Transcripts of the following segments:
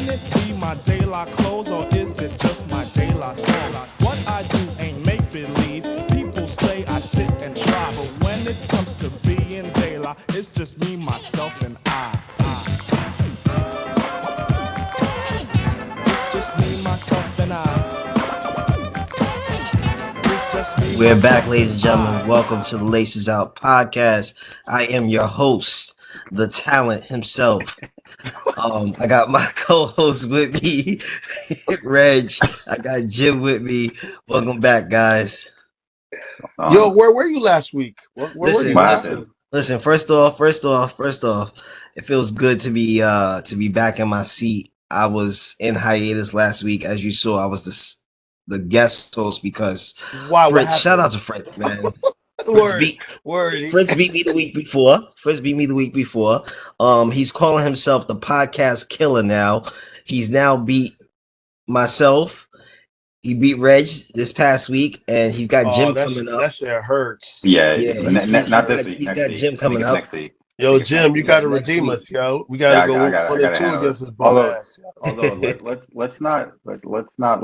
Can it be my daylight clothes or is it just my daylight song? What I do ain't make believe. People say I sit and try, but when it comes to being daylight, it's just me, myself, and I. It's just me, myself, and I. We're back, ladies and gentlemen. Welcome to the Laces Out Podcast. I am your host, the talent himself. I got my co-host with me, Reg. I got Jim with me. Welcome back, guys. Yo, where were you last week? Where were you? Listen. First off, it feels good to be back in my seat. I was in hiatus last week, as you saw. I was the guest host because Fritz. Shout out to Fritz, man. Fritz beat me the week before. He's calling himself the podcast killer now. He's now beat myself. He beat Reg this past week, and he's got Jim coming up. That shit hurts. Yeah. Not this week. He's got Jim coming up next week. Yo, Jim, you got to redeem us, yo. We got to go 1-2 against this bum ass. Although let's not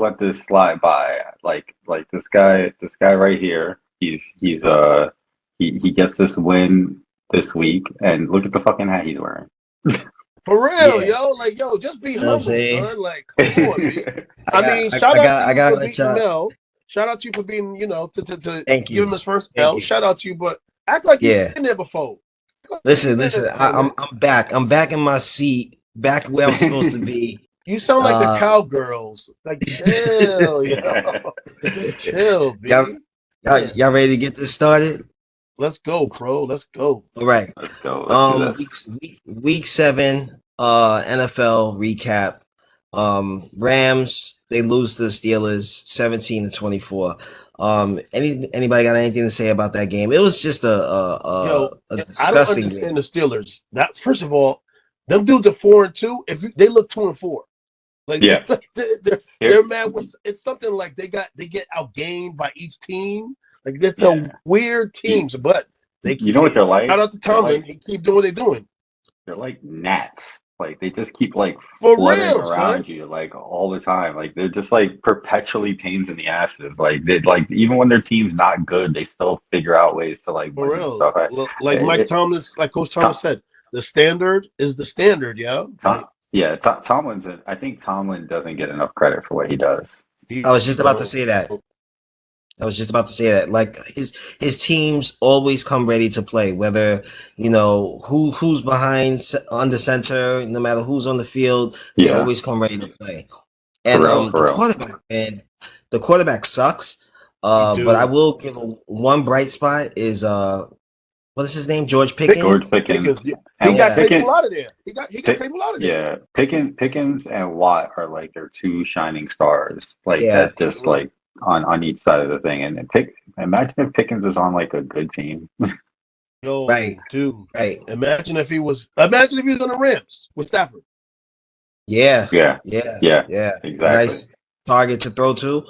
let this slide by. Like this guy right here. He gets this win this week, and look at the fucking hat he's wearing. For real, yo, just be humble, son. Like, come on, man. Shout out to you for being, to give him his first L. Shout out to you, but act like you've been there before. Listen. I'm back. I'm back in my seat. Back where I'm supposed to be. You sound like the cowgirls. Like, chill, just chill, baby. Y'all ready to get this started? Let's go, bro. Let's go. All right. Let's go. Week 7 NFL recap. Rams, they lose to the Steelers 17-24. Anybody got anything to say about that game? It was just a disgusting game. I don't understand the Steelers. That, first of all, them dudes are 4-2. They look 2-4. Like, yeah, they're mad. It's something like they get outgained by each team. Like, that's a weird teams, but you know what they're like. Shout out to Tomlin. They keep doing what they're doing. They're like gnats. Like, they just keep fluttering around you all the time. Like, they're just perpetually pains in the asses. Like, even when their team's not good, they still figure out ways to win and stuff. Coach Thomas said, the standard is the standard. Yeah. Tomlin's. I think Tomlin doesn't get enough credit for what he does. I was just about to say that. Like, his teams always come ready to play, whether who's behind under center, no matter who's on the field, they always come ready to play. And the quarterback sucks. But I will give one bright spot is what is his name? George Pickens. He got people out of there. He got people out of there. Yeah, Pickens and Watt are their two shining stars. That's just on each side of the thing. And imagine if Pickens is on a good team. Yo, dude. Right. Imagine if he was on the Rams with Stafford. Yeah. Exactly. Nice target to throw to.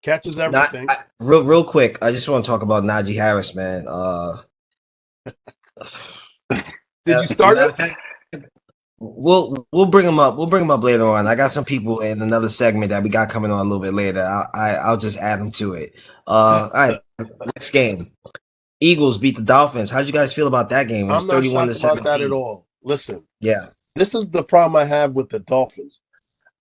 Catches everything. Real quick, I just want to talk about Najee Harris, man. Did you start it? We'll bring him up. We'll bring him up later on. I got some people in another segment that we got coming on a little bit later. I'll just add them to it. All right, next game. Eagles beat the Dolphins. How'd you guys feel about that game? It was 31-17. About that at all. Listen. Yeah. This is the problem I have with the Dolphins.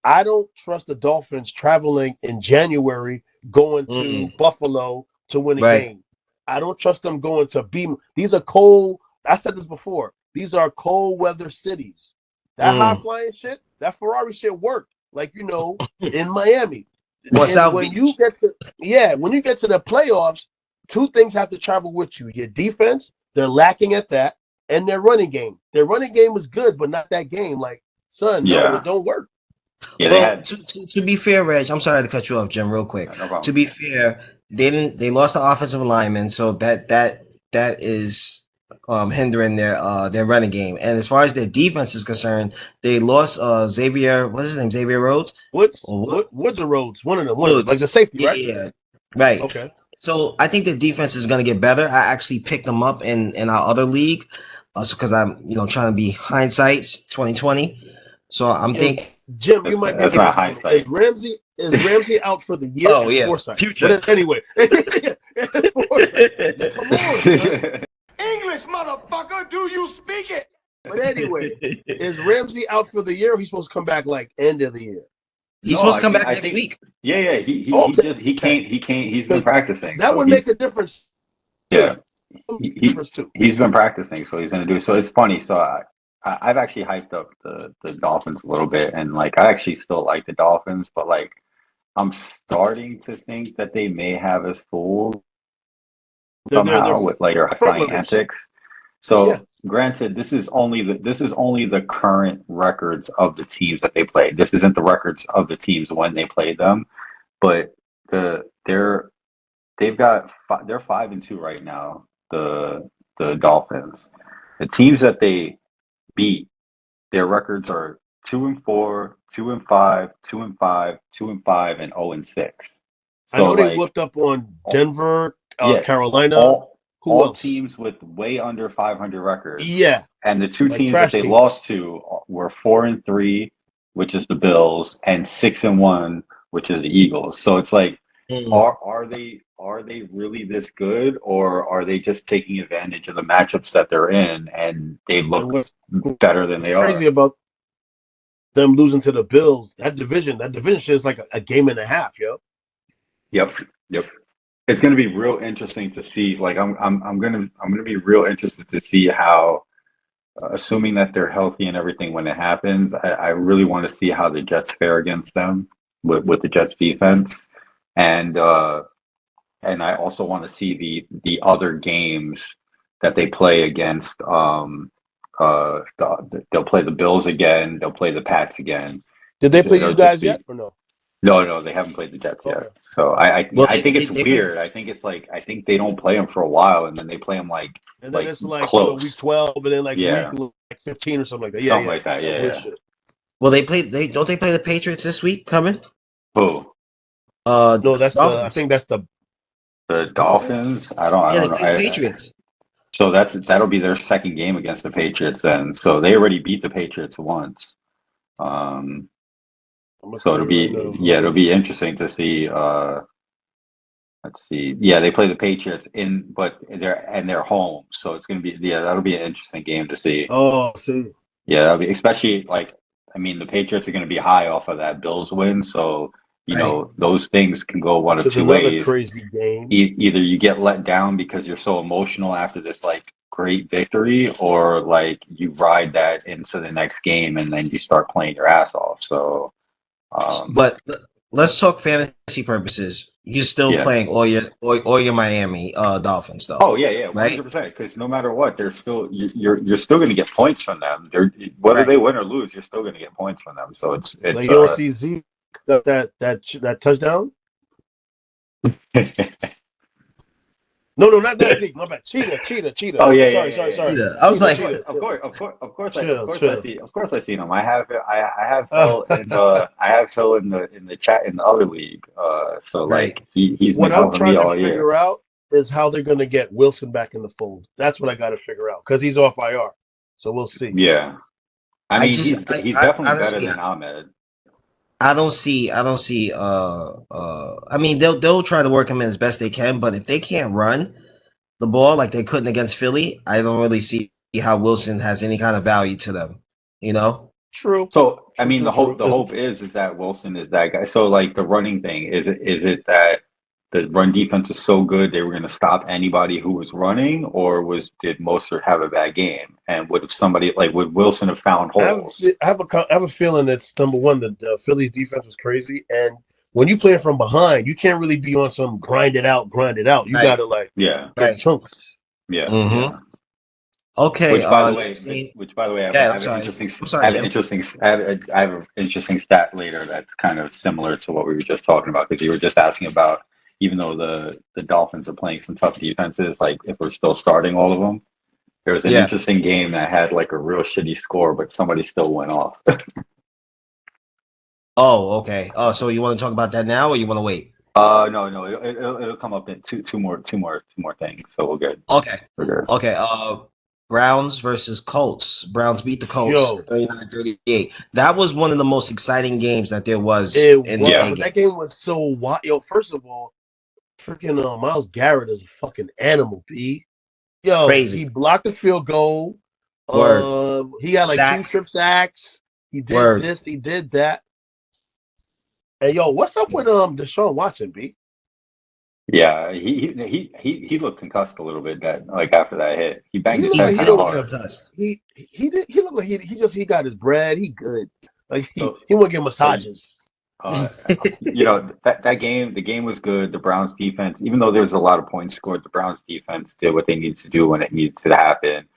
I don't trust the Dolphins traveling in January, going to Buffalo to win a game. I don't trust them going to these are cold. I said this before. These are cold weather cities. That high flying shit, that Ferrari shit worked. In Miami. When you get to the playoffs, two things have to travel with you. Your defense, they're lacking at that, and their running game. Their running game was good, but not that game. No, it don't work. Yeah, to be fair, Reg, I'm sorry to cut you off, Jim, real quick. No, to be fair, they lost the offensive lineman, so that is hindering their running game. And as far as their defense is concerned, they lost Xavier. What's his name? Xavier Rhodes. Woods or Rhodes? One of them. Like the safety, right? Yeah. Right. Okay. So I think the defense is going to get better. I actually picked them up in our other league, because I'm trying to be hindsight's 2020. So I'm thinking. Jim, you might be That's not hindsight. Is Ramsey out for the year? Oh, yeah. Foresight. Future. But anyway, Foresight. Come on, son. English, motherfucker, do you speak it? But anyway, is Ramsey out for the year? Or he's supposed to come back like end of the year. He's supposed to come back next week. Yeah. He can't. He's been practicing. That would make a difference. Yeah. He's been practicing, so he's going to do. So it's funny. So I've actually hyped up the Dolphins a little bit, and like I actually still like the Dolphins, but like I'm starting to think that they may have us fooled somehow with like their flying antics. So granted, this is only the current records of the teams that they played. This isn't the records of the teams when they played them, but they're 5-2 right now. The Dolphins, the teams that they beat, their records are 2-4, 2-5, 2-5, 2-5, and 0-6. So I know they whipped up on Denver, Carolina. All teams with way under 500 records. Yeah. And the two teams that they lost to were 4-3, which is the Bills, and 6-1, which is the Eagles. So it's like, are they really this good, or are they just taking advantage of the matchups that they're in and they look better than they are? Crazy about them losing to the Bills. That division is like a game and a half, yo. Yep. It's going to be real interesting to see. Like I'm going to be real interested to see how, assuming that they're healthy and everything when it happens, I really want to see how the Jets fare against them with the Jets defense. And I also want to see the other games that they play against. They'll play the Bills again. They'll play the Pats again. Did they play you guys yet or no? No, they haven't played the Jets yet. So I think it's weird. I think they don't play them for a while, and then they play them like it's like close. Week 12, and then week 15 or something like that. Yeah, like that. Yeah. Well, don't they play the Patriots this week coming? Who? No, that's Dolphins. I think that's the Dolphins. I don't know. The Patriots. So that'll be their second game against the Patriots then. So they already beat the Patriots once. So it'll be interesting to see. Let's see. Yeah, they play the Patriots but they're home. So it's gonna be that'll be an interesting game to see. Oh, see. Yeah, that'll be especially the Patriots are gonna be high off of that Bills win. So you know, those things can go one of two ways. Crazy game. Either you get let down because you're so emotional after this great victory, or you ride that into the next game and then you start playing your ass off. So, but let's talk fantasy purposes. You're still playing all your Miami Dolphins, though. Oh yeah, 100%. Because no matter what, they're still you're still going to get points from them. Whether they win or lose, you're still going to get points from them. So it's you don't see Zeke that touchdown. No, not that Zeke. My bad. Cheetah. Oh yeah, sorry. Cheetah. I was like, of course, I see him. I have Phil in the chat in the other league. So he's been helping me all year. What I'm trying to figure out is how they're going to get Wilson back in the fold. That's what I got to figure out because he's off IR. So we'll see. Yeah, he's definitely better than Ahmed. I don't see. I mean, they'll try to work him in as best they can, but if they can't run the ball like they couldn't against Philly, I don't really see how Wilson has any kind of value to them. You know? True. So the hope is that Wilson is that guy. So the running thing is it that the run defense was so good they were going to stop anybody who was running, or did Mostert have a bad game? And would Wilson have found holes? I have a feeling that's number one that Philly's defense was crazy, and when you play from behind, you can't really be on some grind it out. You got to get chunks. Yeah. Mm-hmm. Yeah. Okay. Which by the way, I have an interesting stat later that's kind of similar to what we were just talking about, because you were just asking about, even though the Dolphins are playing some tough defenses, if we're still starting all of them, there was an interesting game that had a real shitty score, but somebody still went off. Oh, okay. Oh, so you want to talk about that now, or you want to wait? No, it'll come up in two more things, so we're good. Okay. We're good. Okay. Browns versus Colts. Browns beat the Colts Yo, 39-38. That was one of the most exciting games that there was it in the was, day but that games. game was so wild. Yo, first of all, freaking Miles Garrett is a fucking animal, B. Yo, he Crazy. blocked the field goal. Word. He had like 2 strip Sacks. sacks. He did Word. this, he did that. And yo, what's up with Deshaun Watson, B? Yeah, he looked concussed a little bit that like after that hit. He He banged his looked He head like he kind of did don't look hard. concussed. he did he looked like he got his bread. He good. Like So, he won't get so massages. that game, the game was good. The Browns defense, even though there's a lot of points scored, the Browns defense did what they needed to do when it needed to happen.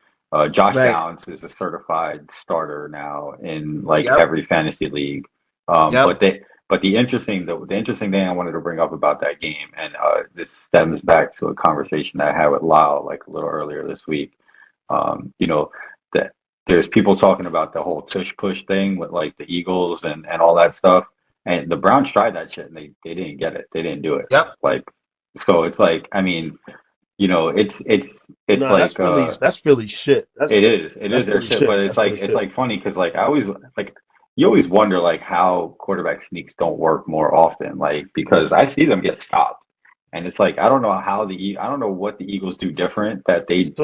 Josh Right. Downs is a certified starter now in like Yep. every fantasy league. Yep. But the interesting thing I wanted to bring up about that game, and this stems back to a conversation I had with Lyle like a little earlier this week. That there's people talking about the whole tush push thing with like the Eagles and all that stuff. And the Browns tried that shit and they didn't get it. They didn't do it. Yep. Like, so it's like, I mean, it's Nah, like that's Philly shit. it is that's their Philly shit, but That's Philly shit. like funny because like I always like you always wonder like how quarterback sneaks don't work more often, like because I see them get stopped. And it's like I don't know I don't know what the Eagles do different that they just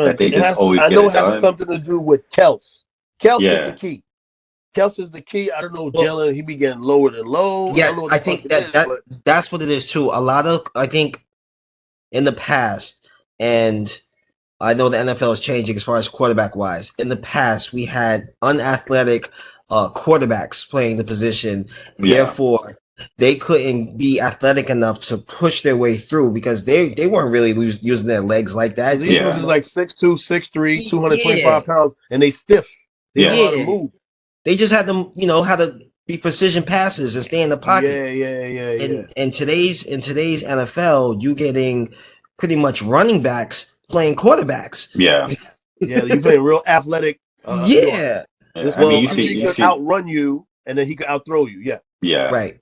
always I get know it it has done. something to do with Kels. Kels is the Yeah. key. Kels is the key. I don't know Well, Jalen. He be getting lower than low. I yeah, don't know what I the fuck think it is, but that's what it is too. A lot of I think in the past, and I know the NFL is changing as far as quarterback wise. In the past, we had unathletic quarterbacks playing the position. Yeah. Therefore, they couldn't be athletic enough to push their way through because they weren't really using their legs like that. the They, Eagles Yeah. is like 6'2", 6'3", yeah, 225 pounds, and they stiff. They don't Yeah. know how to yeah. move. They just had them, how to be precision passes and stay in the pocket. Yeah. In today's NFL, you getting pretty much running backs playing quarterbacks. Yeah. Yeah, you playing real athletic. Yeah. This I mean, Well, means I he mean, can outrun you, and then he can outthrow you. Yeah. yeah. right.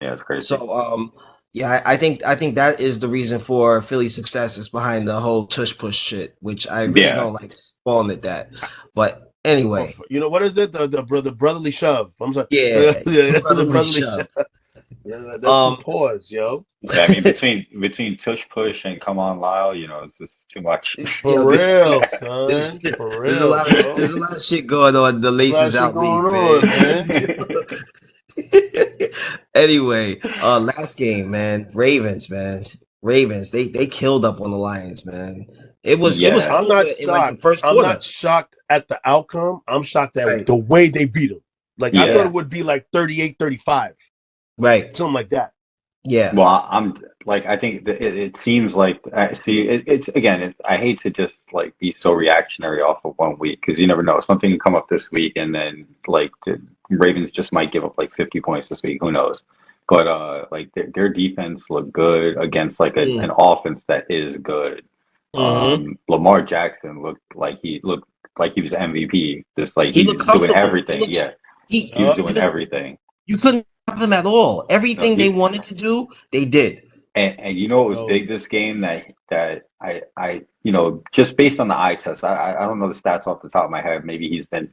Yeah, it's crazy. So, yeah, I think that is the reason for Philly's success is behind the whole tush push shit, which I really Yeah. don't like calling it that. But anyway, You know what is it? The brotherly shove. I'm sorry. yeah, The brotherly shove. Yeah, that's some pause, yo. Yeah, I mean, between tush push and come on Lyle, it's just too much. For real, son. There's, For there's a real, lot of yo. there's a lot of shit going on the There's a lot of laces shit out going league, on, man. Anyway, last game, man. Ravens, man. Ravens, they killed up on the Lions, man. It was Yeah. I'm over not in like the shocked. first I'm quarter. not shocked at the outcome. I'm shocked at Right. the way they beat them. Like, I Yeah. thought it would be like 38-35, Right. something like that. Yeah. Well, I'm like, I think it seems like I see it's again. I hate to just like be so reactionary off of one week because you never know, something can come up this week and then like the Ravens just might give up like 50 points this week. Who knows? But like their defense looked good against like an offense that is good. Lamar Jackson looked like he was MVP. Just like He he's looked doing comfortable. everything. Yeah, He he was doing everything. you couldn't stop him at all. Everything they wanted to do, they did. And you know what was big this game that I just based on the eye test, I don't know the stats off the top of my head. Maybe he's been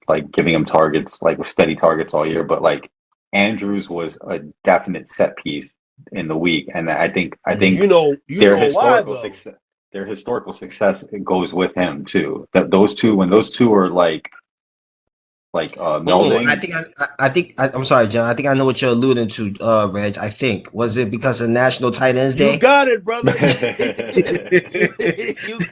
like giving him targets, like with steady targets all year, but like Andrews was a definite set piece in the week. And I think You know historical why, success their historical success goes with him too. That those two are like melding. I'm sorry, John. I think I know what you're alluding to, Reg. I think was it because of National Tight Ends Day? You got it, brother. You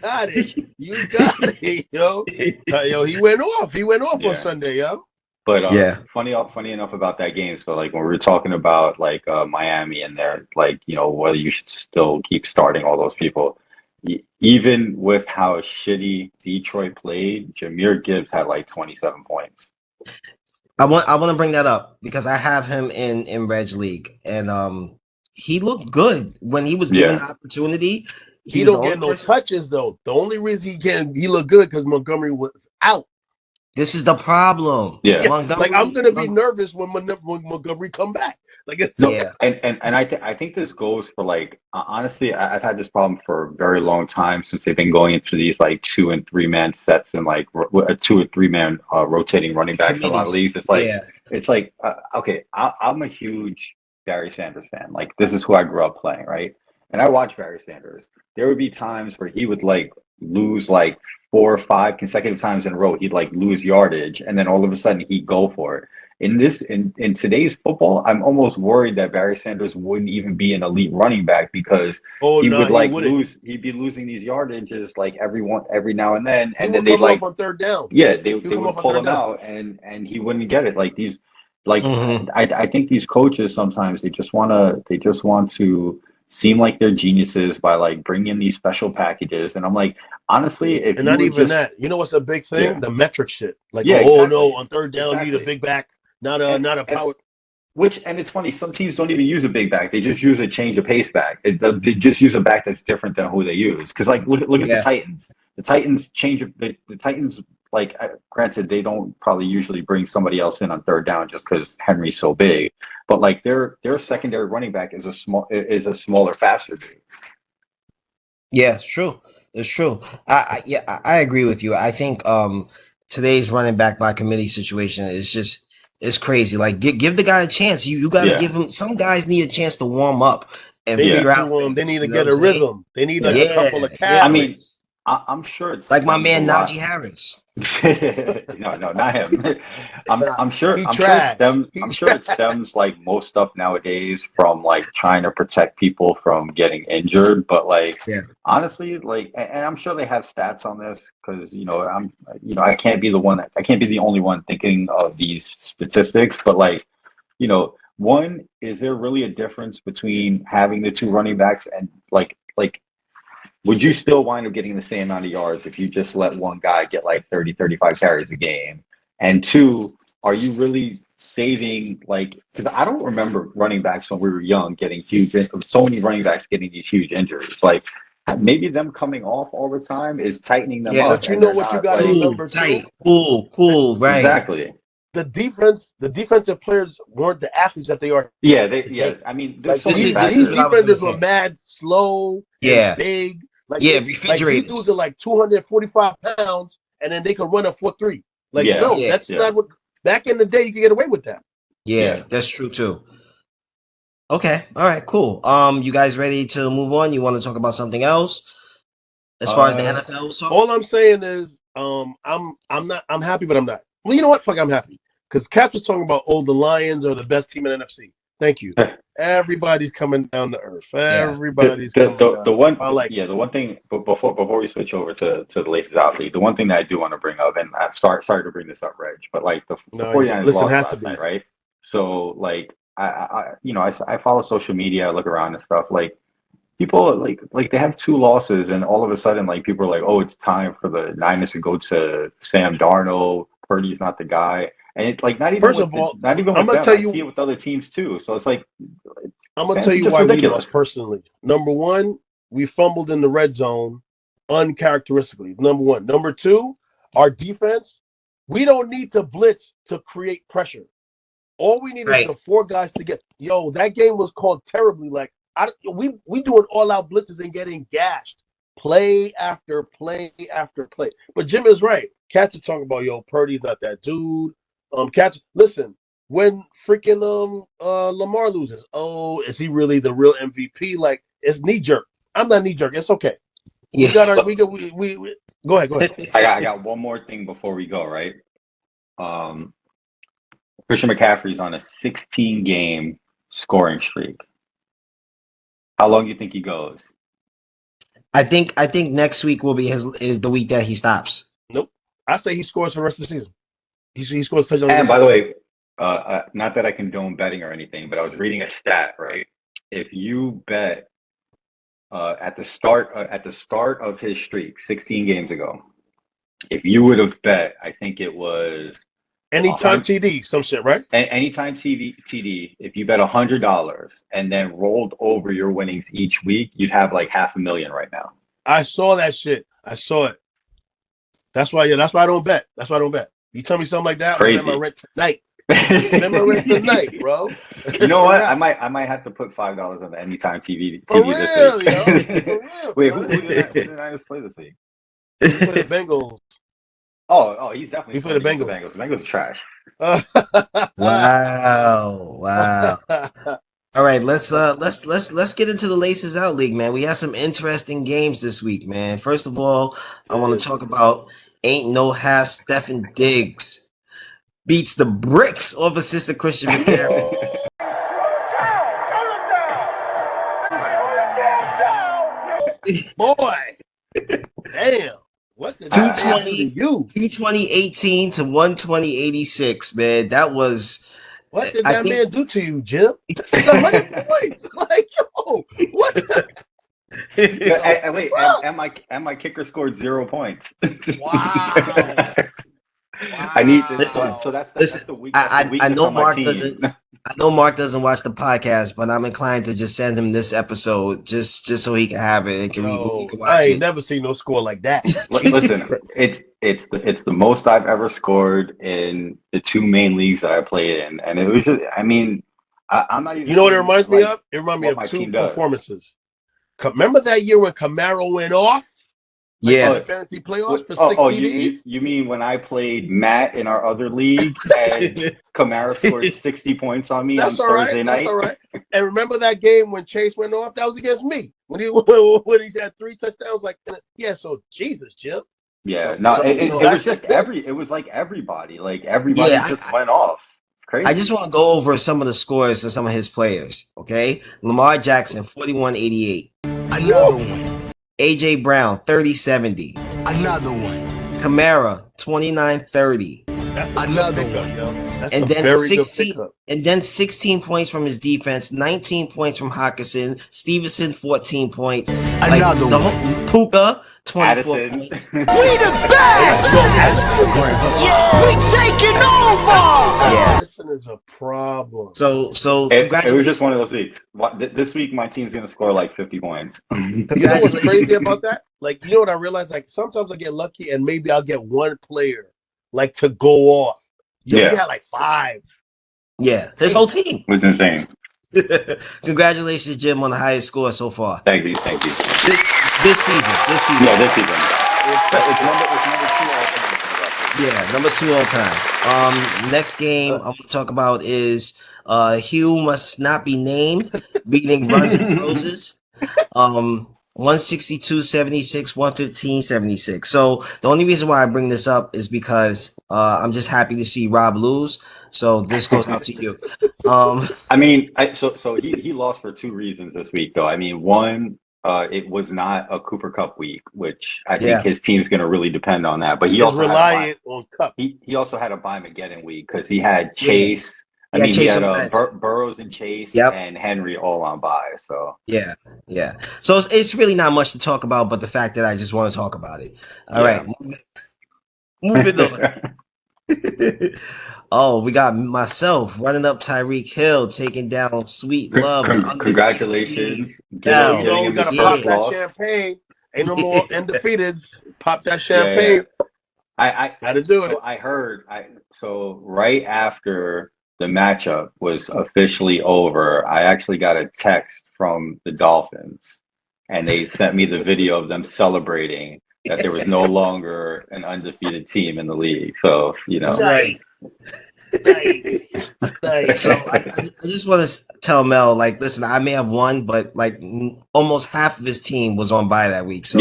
got it. You got it, yo. Yo, he went off. He went off on Sunday, yo. But funny enough about that game. So like when we were talking about like Miami and their like whether you should still keep starting all those people, even with how shitty Detroit played, Jahmyr Gibbs had like 27 points. I want to bring that up because I have him in Reg League and he looked good when he was given the opportunity. He don't get no touches though. The only reason he looked good because Montgomery was out. This is the problem. Yeah, like I'm gonna be nervous when Montgomery come back. Like it's No, and I think this goes for like honestly, I've had this problem for a very long time since they've been going into these like 2 and 3 man sets and like a 2 or 3 man rotating running backs in a lot of committees. leagues. It's like okay, I'm a huge Barry Sanders fan. Like this is who I grew up playing, right? And I watched Barry Sanders. There would be times where he would like lose like 4 or 5 consecutive times in a row. He'd like lose yardage, and then all of a sudden he'd go for it. In today's football, I'm almost worried that Barry Sanders wouldn't even be an elite running back because he would like lose. He'd be losing these yardages like every now and then, and then they like on third down. Yeah, they would pull him out, and he wouldn't get it. Like these, like I think these coaches sometimes they just want to seem like they're geniuses by like bringing in these special packages, and I'm like, honestly, if and you not even just, that, you know what's a big thing? Yeah. The metric shit. Like, exactly. no, on third down, you need a big back, not a power. And it's funny, some teams don't even use a big back; they just use a change of pace back. They just use a back that's different than who they use. Because like, look at the Titans. The Titans the Titans. Like, granted, they don't probably usually bring somebody else in on third down just because Henry's so big. But like their secondary running back is a smaller, faster dude. Yeah, it's true. It's true. I agree with you. I think today's running back by committee situation is it's crazy. Like give the guy a chance. You got to give him. Some guys need a chance to warm up and figure out things, they need to get a rhythm. They need like a couple of carries. I mean, I'm sure it's like my man Najee Harris. no, not him. I'm sure it stems like most stuff nowadays from like trying to protect people from getting injured. But like honestly, like, and I'm sure they have stats on this because I can't be the only one thinking of these statistics. But like, one, is there really a difference between having the two running backs and like would you still wind up getting the same amount of yards if you just let one guy get like 30, 35 carries a game? And two, are you really saving, like, because I don't remember running backs when we were young getting so many running backs getting these huge injuries. Like, maybe them coming off all the time is tightening them up. But you know what you got to remember, tight, cool, right? Exactly. The defensive players weren't the athletes that they are. I mean, like, these defenders were mad, slow, and big. Like, refrigerated. Like, these dudes are like 245 pounds, and then they could run a 4.3. Like, that's not what. Back in the day, you could get away with that. Yeah, that's true too. Okay, all right, cool. You guys ready to move on? You want to talk about something else as far as the NFL? So all I'm saying is, I'm happy, but I'm not. Well, you know what? Fuck, I'm happy because Cap was talking about the Lions are the best team in NFC. Thank you. Everybody's coming down to earth. Everybody's coming down. The one thing before we switch over to the latest athlete, the one thing that I do want to bring up, and I'm sorry to bring this up, Reg, but like the 49ers lost last night, right? So like I follow social media, I look around and stuff. Like people like they have 2 losses, and all of a sudden like people are like, oh, it's time for the Niners to go to Sam Darnold. Purdy's not the guy. And it's like not even with them. I see it with other teams too. So it's like I'm gonna tell you why we lost personally. Number one, we fumbled in the red zone uncharacteristically. Number one. Number two, our defense, we don't need to blitz to create pressure. All we need is the 4 guys to get. That game was called terribly. Like we doing all out blitzes and getting gashed. Play after play after play. But Jim is right. Cats are talking about Purdy's not that dude. Cats, listen, when freaking Lamar loses, is he really the real MVP? Like, it's knee jerk. I'm not knee jerk. It's okay. We go ahead. I got one more thing before we go, right? Christian McCaffrey's on a 16-game scoring streak. How long do you think he goes? I think next week will be is the week that he stops. Nope. I say he scores for the rest of the season. He scores touchdowns. And by the way, not that I condone betting or anything, but I was reading a stat, right? If you bet at the start of his streak, 16 games ago, if you would have bet, I think it was anytime TD, some shit, right? Anytime TD, if you bet $100 and then rolled over your winnings each week, you'd have like $500,000 right now. I saw that shit. I saw it. That's why I don't bet. You tell me something like that, crazy. I'm gonna rent tonight. Commemorate the night, bro. You know what? I might have to put $5 on the Anytime TV For this real, week. yo. For real. Wait, son. who did the Niners play this week? He played the Bengals. Oh, he's definitely He played the against Bengals. The Bengals are trash. Wow. All right, let's get into the Laces Out League, man. We had some interesting games this week, man. First of all, I want to talk about Ain't No Half Stephen Diggs beats the bricks off of Sister Christian McCaffrey. Boy, damn. What did that man do to you? 220-18 to 120-86, man. That was. What did that man do to you, Jim? That's 100 points. Like, yo, what? Wait, and my kicker scored 0 points. Wow. I need this. So that's the weakness. I know Mark doesn't. I know Mark doesn't watch the podcast, but I'm inclined to just send him this episode just so he can have it and he can watch I ain't it. never seen no score like that. Listen, it's the most I've ever scored in the two main leagues that I played in, and it was just. I mean, I'm not even. You know what it reminds me of? It reminds me of two performances. Remember that year when Camaro went off? Yeah. The fantasy playoffs for 16 days? You mean when I played Matt in our other league and Kamara scored 60 points on me on Thursday night? That's all right. And remember that game when Chase went off? That was against me. When he had 3 touchdowns. Like, yeah, so Jesus, Jim. Yeah, no, it was just it was like everybody just went off. It's crazy. I just want to go over some of the scores of some of his players, okay? Lamar Jackson, 41-88. Another one. AJ Brown, 30-70. Another one. Kamara, 29-30. Another one. And then 16 points from his defense, 19 points from Hawkinson, Stevenson, 14 points. Another one. Puka, 24 Addison. points. We the best! We taking over! Yeah. Addison is a problem. So it was just one of those weeks. This week, my team's going to score like 50 points. You know what's crazy about that? Like, you know what I realized? Like, sometimes I get lucky and maybe I'll get one player, like, to go off. You had like 5. Yeah, his whole team. It was insane. Congratulations, Jim, on the highest score so far. Thank you. This season. Yeah, this season. It's number 2 all time. Next game I'm going to talk about is Hugh Must Not Be Named beating Runs and Roses. 162-76, 115-76. So the only reason why I bring this up is because I'm just happy to see Rob lose. So this goes out to you. I mean, so he lost for 2 reasons this week, though. I mean, one, it was not a Cooper Cup week, which I think his team's going to really depend on that. But he also reliant on Cup. He also had a Buymageddon week because he had Chase. He had Burrows and Chase and Henry all on bye. So yeah. So it's really not much to talk about, but the fact that I just want to talk about it. All right, moving on. Oh, we got myself running up Tyreek Hill, taking down Sweet Love. Congratulations! We gotta pop that champagne. Ain't no more undefeated. Pop that champagne. I had to do it. So I heard. So right after the matchup was officially over, I actually got a text from the Dolphins, and they sent me the video of them celebrating that there was no longer an undefeated team in the league. So, you know. Right. So I just want to tell Mel, like, listen, I may have won, but like almost half of his team was on bye that week. So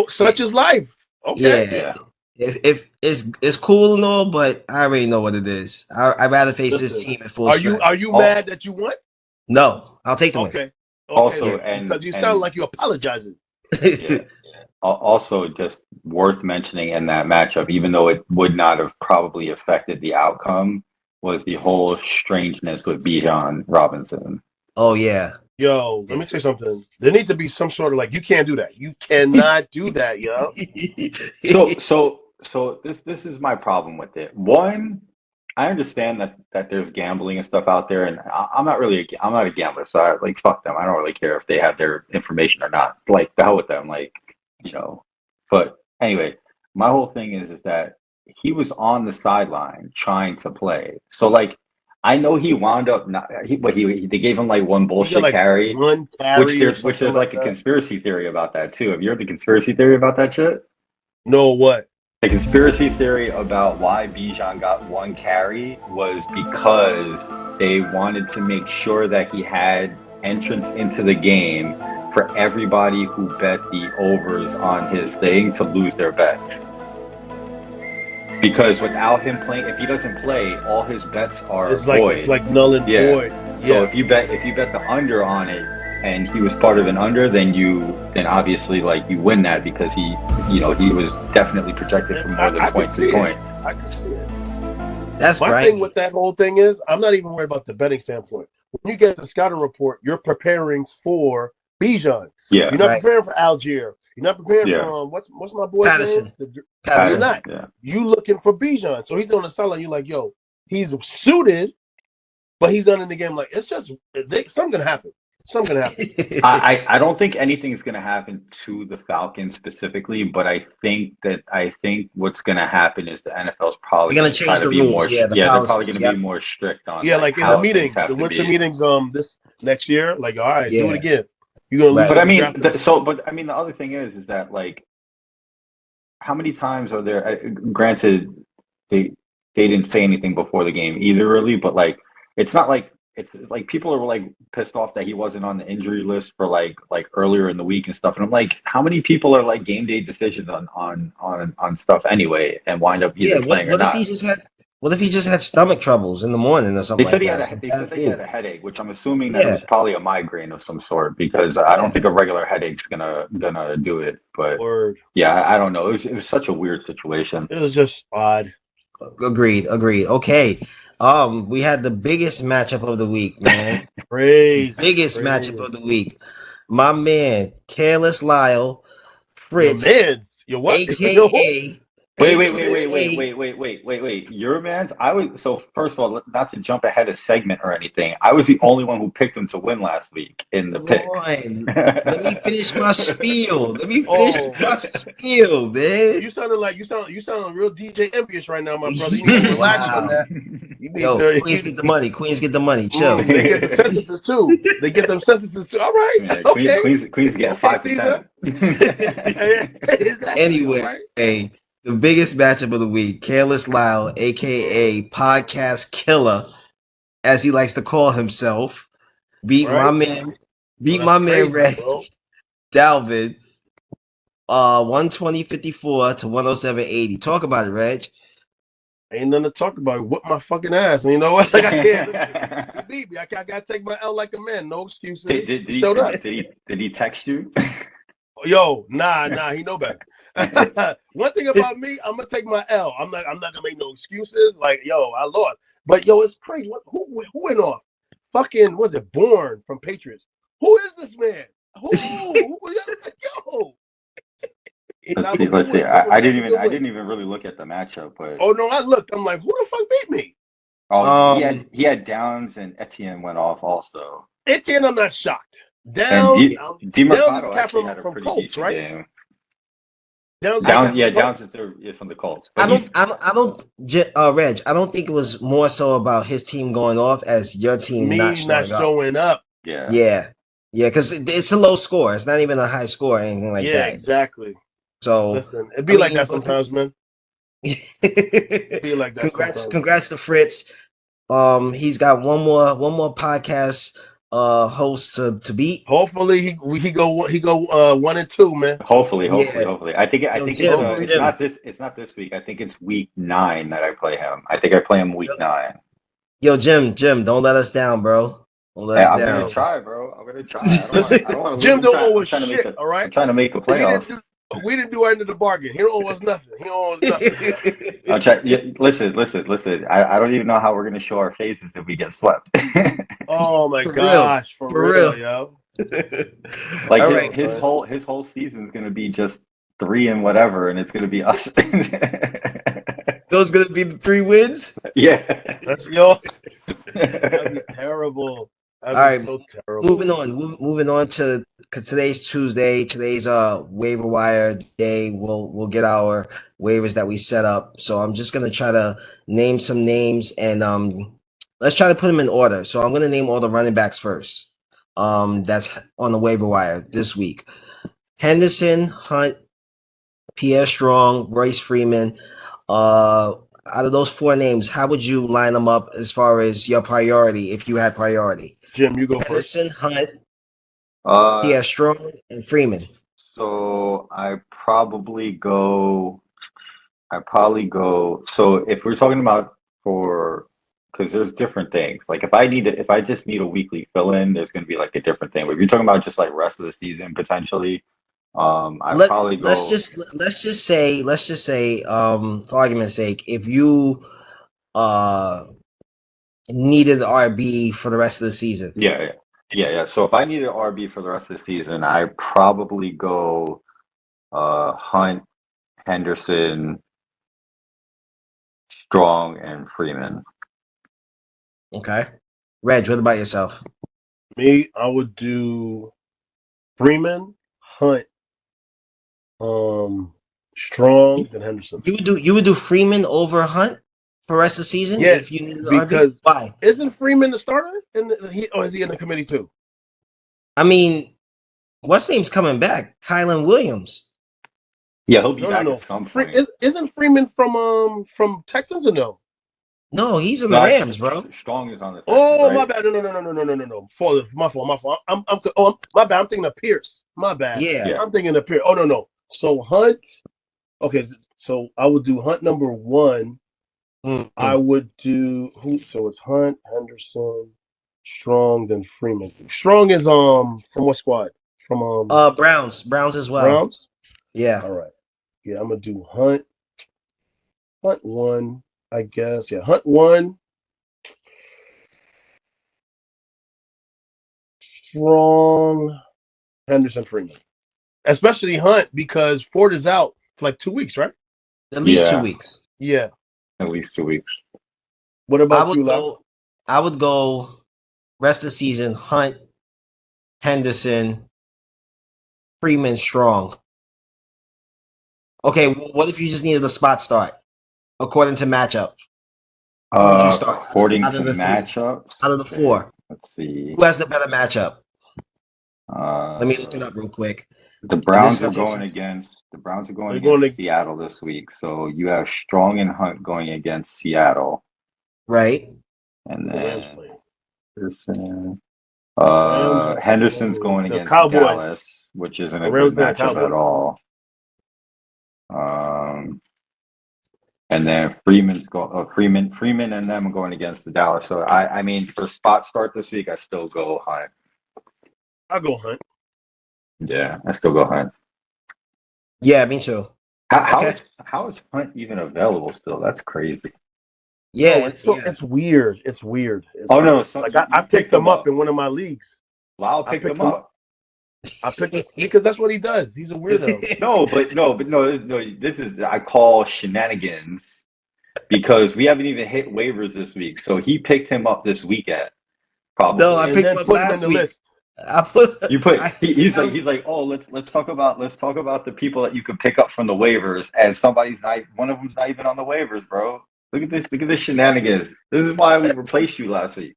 such is life. Okay. Yeah. If it's cool and all, but I already know what it is. I'd rather face this team at full strength. Are you mad that you won? No, I'll take the win. Okay. Also, because you sound like you're apologizing. Also, just worth mentioning in that matchup, even though it would not have probably affected the outcome, was the whole strangeness with Bijan Robinson. Oh yeah. Yo, let me tell you something. There needs to be some sort of like, you can't do that. You cannot do that, yo. So this is my problem with it. One, I understand that there's gambling and stuff out there, and I'm not a gambler, so I like fuck them. I don't really care if they have their information or not. Like the hell with them, like, you know. But anyway, my whole thing is that he was on the sideline trying to play. So like I know he wound up not. They gave him like one He got bullshit like carry, one which carry or there's something like like a that. conspiracy theory about that too. Have you heard the conspiracy theory about that shit? No, what? The conspiracy theory about why Bijan got one carry was because they wanted to make sure that he had entrance into the game for everybody who bet the overs on his thing to lose their bets. Because without him playing, if he doesn't play, all his bets are void. It's like null and void. So if you bet the under on it, and he was part of an under, then obviously like you win that because he was definitely projected for more than 0.3 points. I can see it. That's My right. thing with that whole thing is, I'm not even worried about the betting standpoint. When you get the scouting report, you're preparing for Bijan. Yeah, You're not preparing for Algier. You're not preparing for what's my boy's Patterson. name? Patterson. You're not. Yeah. You looking for Bijan, so he's on the sideline. You're like, yo, he's suited, but he's not in the game. Like it's just something gonna happen. Something gonna happen. I don't think anything is gonna happen to the Falcons specifically, but I think what's gonna happen is the NFL's probably They're gonna gonna try change to the be rules. more. Yeah, the they're policies, probably gonna be more strict on. Like in how the meetings, things have the to winter be. meetings, this next year. Like, all right, do it again. You're gonna lose. But I mean, the other thing is that like, how many times are there? Granted, they didn't say anything before the game either, really. But like, it's not like it's like people are like pissed off that he wasn't on the injury list for like earlier in the week and stuff. And I'm like, how many people are like game day decisions on stuff anyway and wind up either playing or not? What if he just had stomach troubles in the morning or something They said like he that? he had a headache, which I'm assuming that it was probably a migraine of some sort because I don't think a regular headache's gonna do it. But yeah, I don't know. It was such a weird situation. It was just odd. Agreed. Okay. We had the biggest matchup of the week, man. Matchup of the week. My man, Careless Lyle, Fritz, your what? AKA. Wait. Your man's. So first of all, not to jump ahead of segment or anything. I was the only one who picked him to win last week in the picks. Let me finish my spiel. Man. You sound real DJ envious right now, my brother. You need to relax on that. Queens get the money. Chill. They get the sentences too. All right. Yeah, okay. Queens get 5 to 10. Anyway, the biggest matchup of the week, Careless Lyle, aka Podcast Killer, as he likes to call himself, beat my man Reg Dalvin, 120.54 to 107.80. Talk about it, Reg. Ain't nothing to talk about. Whip my fucking ass. And you know what? Like, I can't. He beat me. I gotta take my L like a man. No excuses. Did he text you? Yo, nah. He know better. One thing about me, I'm gonna take my L. I'm not gonna make no excuses. Like, yo, I lost. But yo, it's crazy. Who went off? Fucking was it Bourne from Patriots? Who is this man? Who? Yo. Let's see. I didn't even really look at the matchup, but oh no, I looked. I'm like, who the fuck beat me? Oh, he had Downs and Etienne went off also. Etienne, I'm not shocked. Downs, DeMarcado actually had a pretty Colts, decent right? game. Downs is from the Colts. But Reg, I don't think it was more so about his team going off as your team not showing up. Yeah, because it's a low score. It's not even a high score or anything like that. Yeah, exactly. So listen, it'd be like that sometimes, man. Be like that. Congrats to Fritz. He's got one more podcast host to beat. Hopefully he go 1 and 2, man. Hopefully. I think it's not this week. I think it's week 9 that I play him. I think I play him week 9. Yo, Jim, don't let us down, bro. I'm gonna try, bro. I don't want to. Jim don't owe us shit. All right. I'm trying to make the playoffs. We didn't do our end of the bargain. He don't owe us nothing. I'll try. Yeah, listen. I don't even know how we're gonna show our faces if we get swept. Oh my gosh, for real, yo. Like his whole season is gonna be just 3 and whatever, and it's gonna be us. Those gonna be the 3 wins? Yeah. That's that'd be terrible. All right, so terrible. Moving on to today's Tuesday. Today's waiver wire day. We'll get our waivers that we set up. So I'm just gonna try to name some names and let's try to put them in order. So I'm gonna name all the running backs first. That's on the waiver wire this week. Henderson, Hunt, Pierre Strong, Royce Freeman. Out of those four names, how would you line them up as far as your priority if you had priority? Jim, you go first. Henderson, Hunt, Pierre Uh, Strong, and Freeman. so I probably go. So if we're talking about because there's different things. Like if I just need a weekly fill in, there's going to be like a different thing. But if you're talking about just like rest of the season potentially, I'd probably go. Let's just say, for argument's sake, if you needed the RB for the rest of the season. Yeah. So if I needed an RB for the rest of the season, I probably go Hunt, Henderson, Strong, and Freeman. Okay. Reg, what about yourself? Me, I would do Freeman, Hunt, Strong, and Henderson. You would do Freeman over Hunt for the rest of the season if you needed the because RB? Why? Isn't Freeman the starter? Or is he in the committee too? I mean, what's name's coming back? Kylan Williams. Yeah, he'll be back at some point. Isn't Freeman from Texans or no? No, he's in the Rams, bro. Strong is on the Texans, Oh, right? my bad. No. My fault. My bad. I'm thinking of Pierce. My bad. Yeah. I'm thinking of Pierce. Oh, no. So Hunt. Okay, so I would do Hunt number one. Mm-hmm. I would do so it's Hunt, Henderson, Strong, then Freeman. Strong is from what squad? From Browns as well. Browns? Yeah. All right. Yeah, I'm gonna do Hunt one, I guess. Yeah, Hunt one. Strong, Henderson, Freeman. Especially Hunt because Ford is out for like 2 weeks, right? At least 2 weeks. Yeah. At least 2 weeks. What about you, Lau? I would go rest of the season, Hunt, Henderson, Freeman, Strong. Okay, what if you just needed a spot start according to matchup? According to matchups? Out of the four. Let's see. Who has the better matchup? Let me look it up real quick. The Browns are going against Seattle this week. So you have Strong and Hunt going against Seattle. Right. And then Henderson's going against Dallas, which isn't a good matchup at all. And then Freeman and them are going against the Dallas. So I mean, for spot start this week, I still go Hunt. I'll go Hunt. Yeah, I still go Hunt. Yeah, me too. How is Hunt even available still? That's crazy. Yeah, it's weird. It's weird. No, like I picked him up in one of my leagues. Lyle picked him up. I picked him because that's what he does. He's a weirdo. No. This is I call shenanigans because we haven't even hit waivers this week. So he picked him up this weekend. Probably. No, I picked him up last week. List. He's like, oh, let's talk about the people that you can pick up from the waivers, and one of them's not even on the waivers, bro. Look at this shenanigans. This is why we replaced you last week.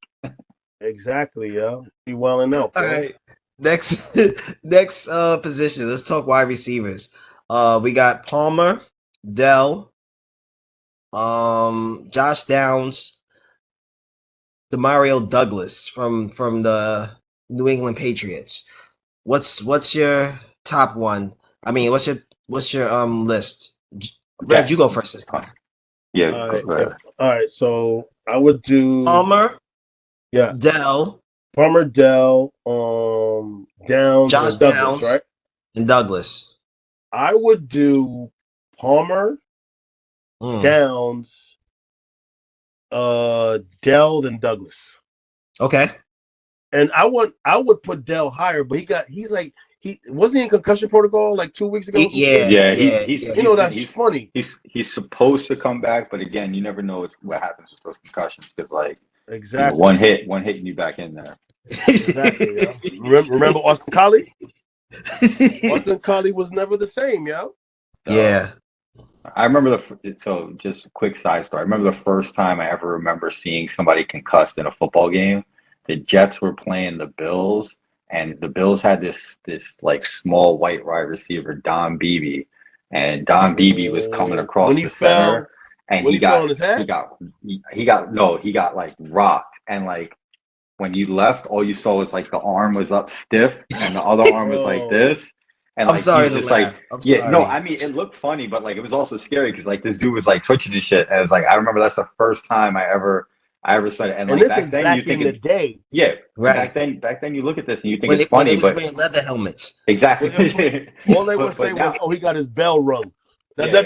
Exactly, yo. You well enough. All right. Next position. Let's talk wide receivers. We got Palmer, Dell, Josh Downs, Demario Douglas from the New England Patriots. What's your top one? I mean, what's your list? Brad, you go first this time. Yeah. All right. So I would do Palmer. Yeah. Dell. Palmer, Dell, Downs, Josh and Douglas, Downs, right? And Douglas. I would do Palmer, Downs, Dell, and Douglas. Okay. And I would put Dell higher, but he wasn't in concussion protocol like 2 weeks ago. He's funny. He's supposed to come back, but again, you never know what happens with those concussions because exactly one hit and you back in there. Exactly. Yeah. Remember Austin Collie? Austin Collie was never the same, yo. Yeah. I remember so just a quick side story. I remember the first time I ever remember seeing somebody concussed in a football game. The Jets were playing the Bills, and the Bills had this like small white wide receiver, Don Beebe, and Don Beebe was coming across when he the fell, center, and when he he fell got on his head? he got like rocked, and like when you left, all you saw was like the arm was up stiff, and the other arm was like Bro. this. And I'm like he sorry was to just like, laugh. I'm yeah, no, sorry. I mean it looked funny, but like it was also scary because like this dude was like twitching and shit. And it's like I remember that's the first time I ever saw it. And And like this back is then you back in think the it, day. yeah, Right. back then you look at this and you think When it's they funny, was but wearing leather helmets. exactly. All they would say but now, was, "Oh, he got his bell rung." yeah,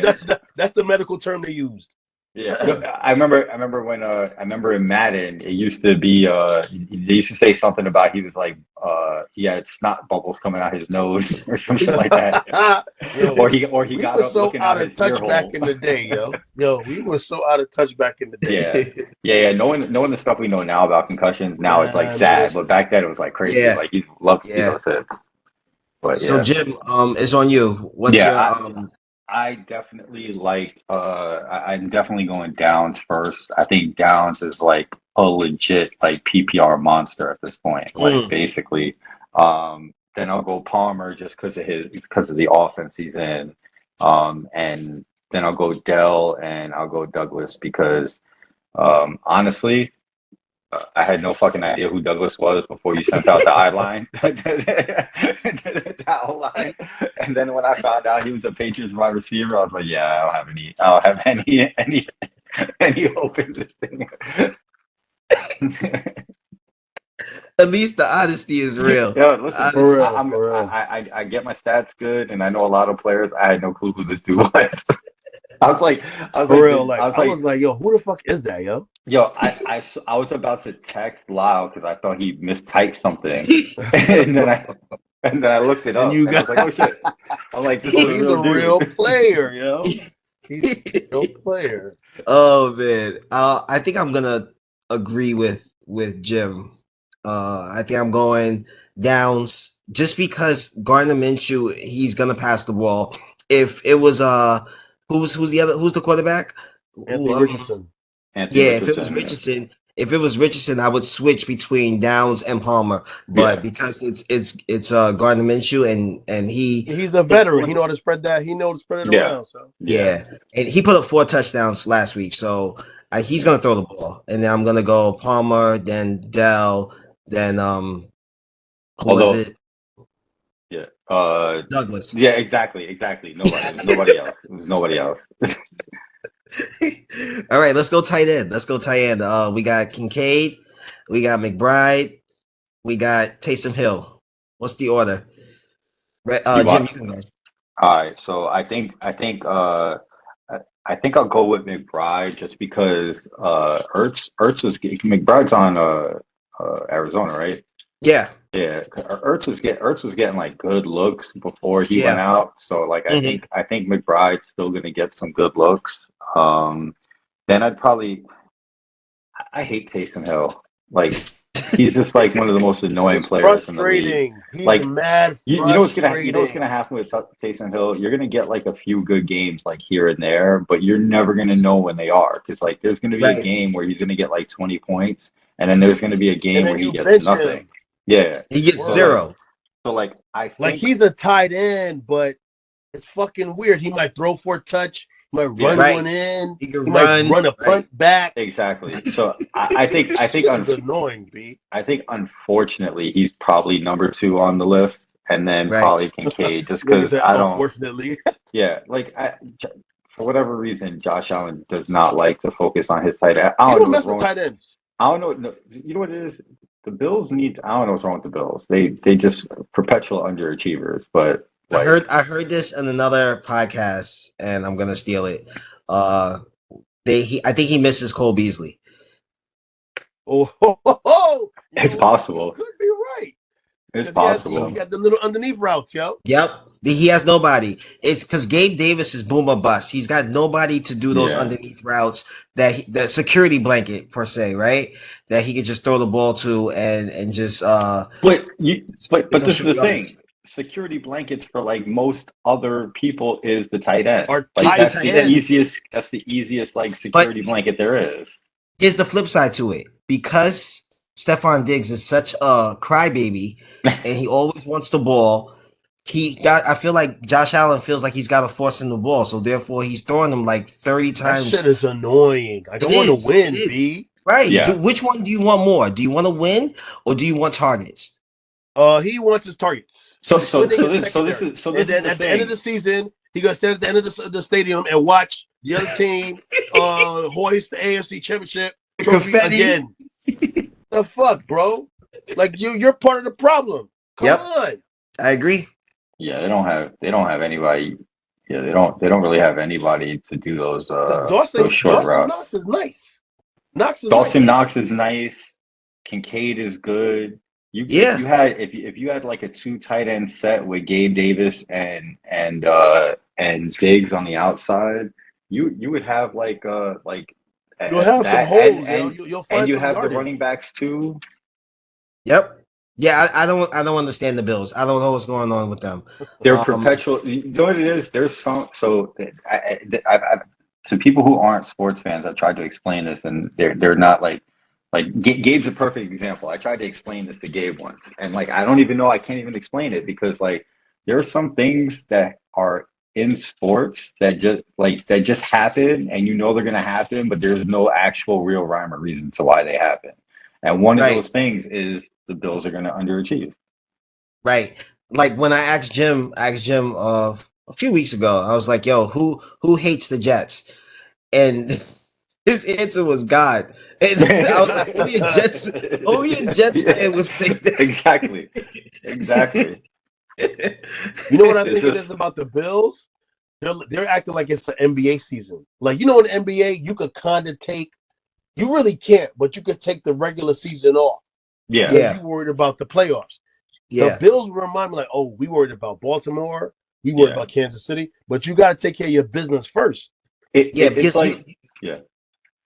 That's the medical term they used. yeah. No, I remember when I remember in Madden it used to be they used to say something about he was like he had snot bubbles coming out his nose or some shit like that. Yo, or he we got were up so looking out out of his ear touch back hole. in the day, yo. Yo, we were so out of touch back in the day. Yeah. Knowing the stuff we know now about concussions, now it's like Man, sad, listen. but back then it was like crazy. Yeah. Like you love to see Yeah. those hits. But So yeah, Jim, it's on you. What's your I definitely like I'm definitely going Downs first. I think Downs is like a legit like PPR monster at this point. Like basically. Then I'll go Palmer just because of the offense he's in. And then I'll go Dell and I'll go Douglas because honestly, I had no fucking idea who Douglas was before you sent out the eye line, the towel line. And then when I found out he was a Patriots wide receiver, I was like, yeah, I don't have any hope in this thing. At least the honesty is real. Yeah, listen, For real, I get my stats good, and I know a lot of players. I had no clue who this dude was. I was like, I was like, yo, who the fuck is that, yo? Yo, I was about to text Lyle because I thought he mistyped something, and then I looked it up, and I was like, oh shit! I'm like, this is he's a real player, yo. He's a real player. Oh man, I think I'm gonna agree with Jim. I think I'm going Downs just because Gardner Minshew, he's gonna pass the ball. If it was who's the quarterback? Anthony Richardson. If it was Richardson, I would switch between Downs and Palmer. But because it's Gardner Minshew and he's a veteran. He know how to spread that. He knows to spread it around. So yeah, and he put up 4 touchdowns last week. So he's gonna throw the ball, and then I'm gonna go Palmer, then Dell, then was it? Yeah, Douglas. Yeah, exactly. Nobody else. It was nobody else. All right, let's go tight end. We got Kincaid, we got McBride, we got Taysom Hill. What's the order? Jim, you can go. All right, so I think I'll go with McBride just because Ertz was McBride's on Arizona, right? Yeah. Yeah, Ertz was getting like good looks before he went out. So like I think McBride's still gonna get some good looks. Then I hate Taysom Hill. Like he's just like one of the most annoying players in the league. He's like mad. You know what's gonna happen with Taysom Hill? You're gonna get like a few good games like here and there, but you're never gonna know when they are because like there's gonna be a game where he's gonna get like 20 points, and then there's gonna be a game where he gets nothing. Yeah, he gets 0. So like I think, like he's a tight end, but it's fucking weird. He might throw for a touch. He might run one in. He might run a punt back. Exactly. So I think annoying, B. I think unfortunately he's probably number 2 on the list, and then probably Kincaid, just because I don't. Unfortunately. Yeah, like for whatever reason, Josh Allen does not like to focus on his tight end. I don't mess with tight ends. I don't know. No, you know what it is? The Bills need. I don't know what's wrong with the Bills. They just perpetual underachievers. But like, I heard this in another podcast, and I'm gonna steal it. I think he misses Cole Beasley. It's possible. Could be right. It's possible. He got the little underneath routes, yo. Yep. He has nobody. It's because Gabe Davis is boom or bust. He's got nobody to do those underneath routes that security blanket per se, right? That he could just throw the ball to and just But this is the thing. security blankets for like most other people is the tight end. Or Like tight that's tight the end. easiest. That's the easiest like security blanket there is. Here's the flip side to it. Because Stephon Diggs is such a crybaby and he always wants the ball, I feel like Josh Allen feels like he's got to force him the ball. So therefore he's throwing him like 30 That times. shit is annoying. I don't It want is. to win, It is. B. Right. Yeah. Which one do you want more? Do you want to win or do you want targets? He wants his targets. So Winning so is this is secondary. so And this is then the at the end of thing. the season, he gonna stand at the end of the stadium and watch the other team hoist the AFC Championship trophy Confetti. again. The fuck, bro? Like you're part of the problem. Come Yep. on. I agree. Yeah, they don't have anybody. Yeah, they don't really have anybody to do those Dawson short routes. Knox is nice. Dawson nice. Knox is nice. Kincaid is good. Yeah. If you had like a 2 tight end set with Gabe Davis and Diggs on the outside, you would have like You'll have some holes, you'll find and you some have yardage. the running backs too. Yep. Yeah, I don't understand the Bills. I don't know what's going on with them. They're perpetual. You know what it is? There's some. So I've to people who aren't sports fans, I've tried to explain this, and they're not like Gabe's a perfect example. I tried to explain this to Gabe once, and like I don't even know. I can't even explain it because like there are some things that are in sports that just happen, and you know they're gonna happen, but there's no actual real rhyme or reason to why they happen. And one of those things is the Bills are gonna underachieve. Right. Like when I asked Jim a few weeks ago, I was like, "Yo, who hates the Jets?" And his answer was God. And I was like, "Only a Jets fan would say that." Exactly. You know what I think it is about the Bills? They're acting like it's the NBA season. Like, in the NBA, you could kind of you really can't, but you could take the regular season off. Yeah. You worried about the playoffs. Yeah. The Bills remind me like, oh, we worried about Baltimore, we worried about Kansas City, but you got to take care of your business first. Because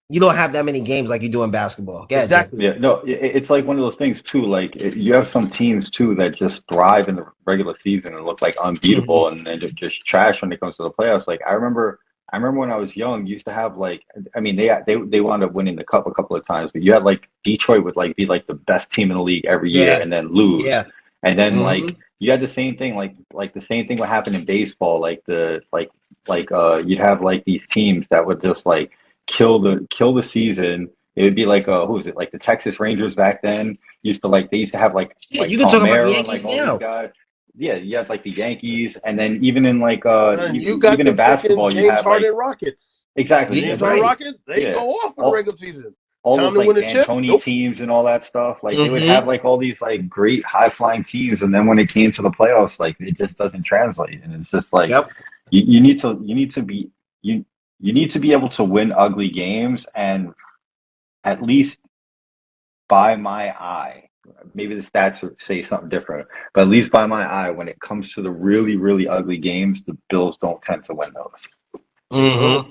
you don't have that many games like you do in basketball. Exactly. Yeah, no, it's like one of those things too. Like you have some teams too that just thrive in the regular season and look like unbeatable, and then just trash when it comes to the playoffs. Like I remember when I was young, you used to have like, I mean, they wound up winning the cup a couple of times, but you had like Detroit would like be like the best team in the league every year and then lose. Yeah. And then like you had the same thing, like the same thing would happen in baseball. Like you'd have like these teams that would just like kill the season. It would be like who was it? Like the Texas Rangers back then they used to have like you can talk about the Palmeiro Yankees and, like, now. all these guys. Yeah, you have like the Yankees, and then even in like you got even in basketball, James you have Harden like Rockets. exactly The James Harden Rockets, they go off for the regular season. all Time those to win like a chip? D'Antoni Nope. teams and all that stuff. Like they would have like all these like great high flying teams, and then when it came to the playoffs, like it just doesn't translate, and it's just like you need to be able to win ugly games, and at least by my eye. Maybe the stats say something different, but at least by my eye, when it comes to the really, really ugly games, the Bills don't tend to win those.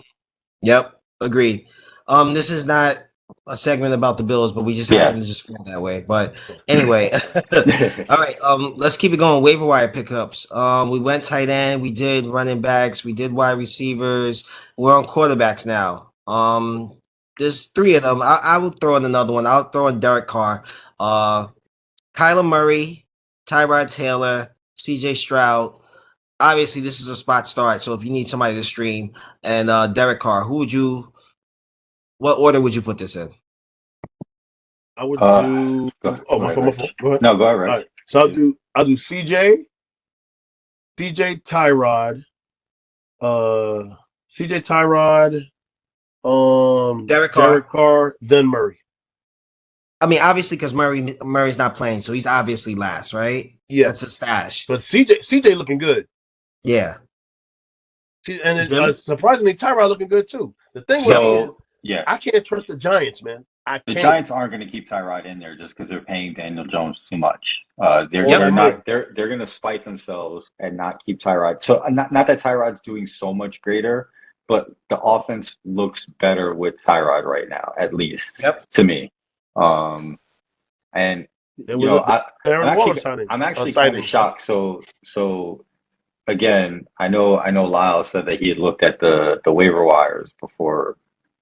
Yep, agreed. This is not a segment about the Bills, but we just happen to just feel that way. But anyway, all right. Let's keep it going. Waiver wire pickups. We went tight end. We did running backs. We did wide receivers. We're on quarterbacks now. There's 3 of them. I will throw in another one. I'll throw in Derek Carr. Kyler Murray, Tyrod Taylor, CJ Stroud. Obviously, this is a spot start. So if you need somebody to stream, and Derek Carr, what order would you put this in? I would do. Go my phone. Go ahead. No, go ahead. Right. All right. So I'll do CJ Tyrod, CJ Tyrod, Derek Carr, then Murray. I mean, obviously, because Murray's not playing, so he's obviously last, right? Yeah, that's a stash. But CJ looking good. Yeah, and surprisingly, Tyrod looking good too. The thing is, I can't trust the Giants, man. The Giants aren't going to keep Tyrod in there just because they're paying Daniel Jones too much. They're going to spite themselves and not keep Tyrod. So not that Tyrod's doing so much greater, but the offense looks better with Tyrod right now, at least to me. And There was Aaron Waller signing. I'm actually kind of shocked. So again, I know Lyle said that he had looked at the waiver wires before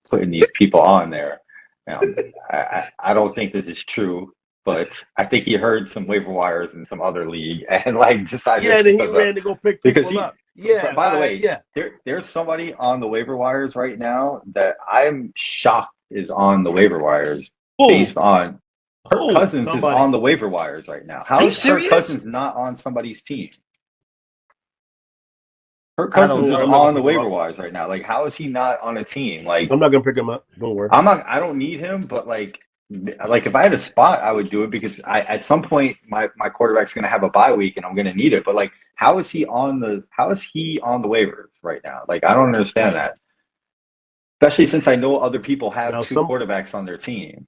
putting these people on there. I don't think this is true, but I think he heard some waiver wires in some other league and like decided. Yeah, then he ran to go pick people up. Yeah. By the way, there's somebody on the waiver wires right now that I'm shocked is on the waiver wires based on Kirk Cousins is on the waiver wires right now. How is Kirk Cousins not on somebody's team? Kirk Cousins is on the waiver wires right now. Like, how is he not on a team? Like, I'm not gonna pick him up. Don't worry. I don't need him, but like if I had a spot, I would do it because at some point my quarterback's gonna have a bye week and I'm gonna need it. But like, how is he on the waivers right now? Like, I don't understand that. Especially since I know other people have two quarterbacks on their team.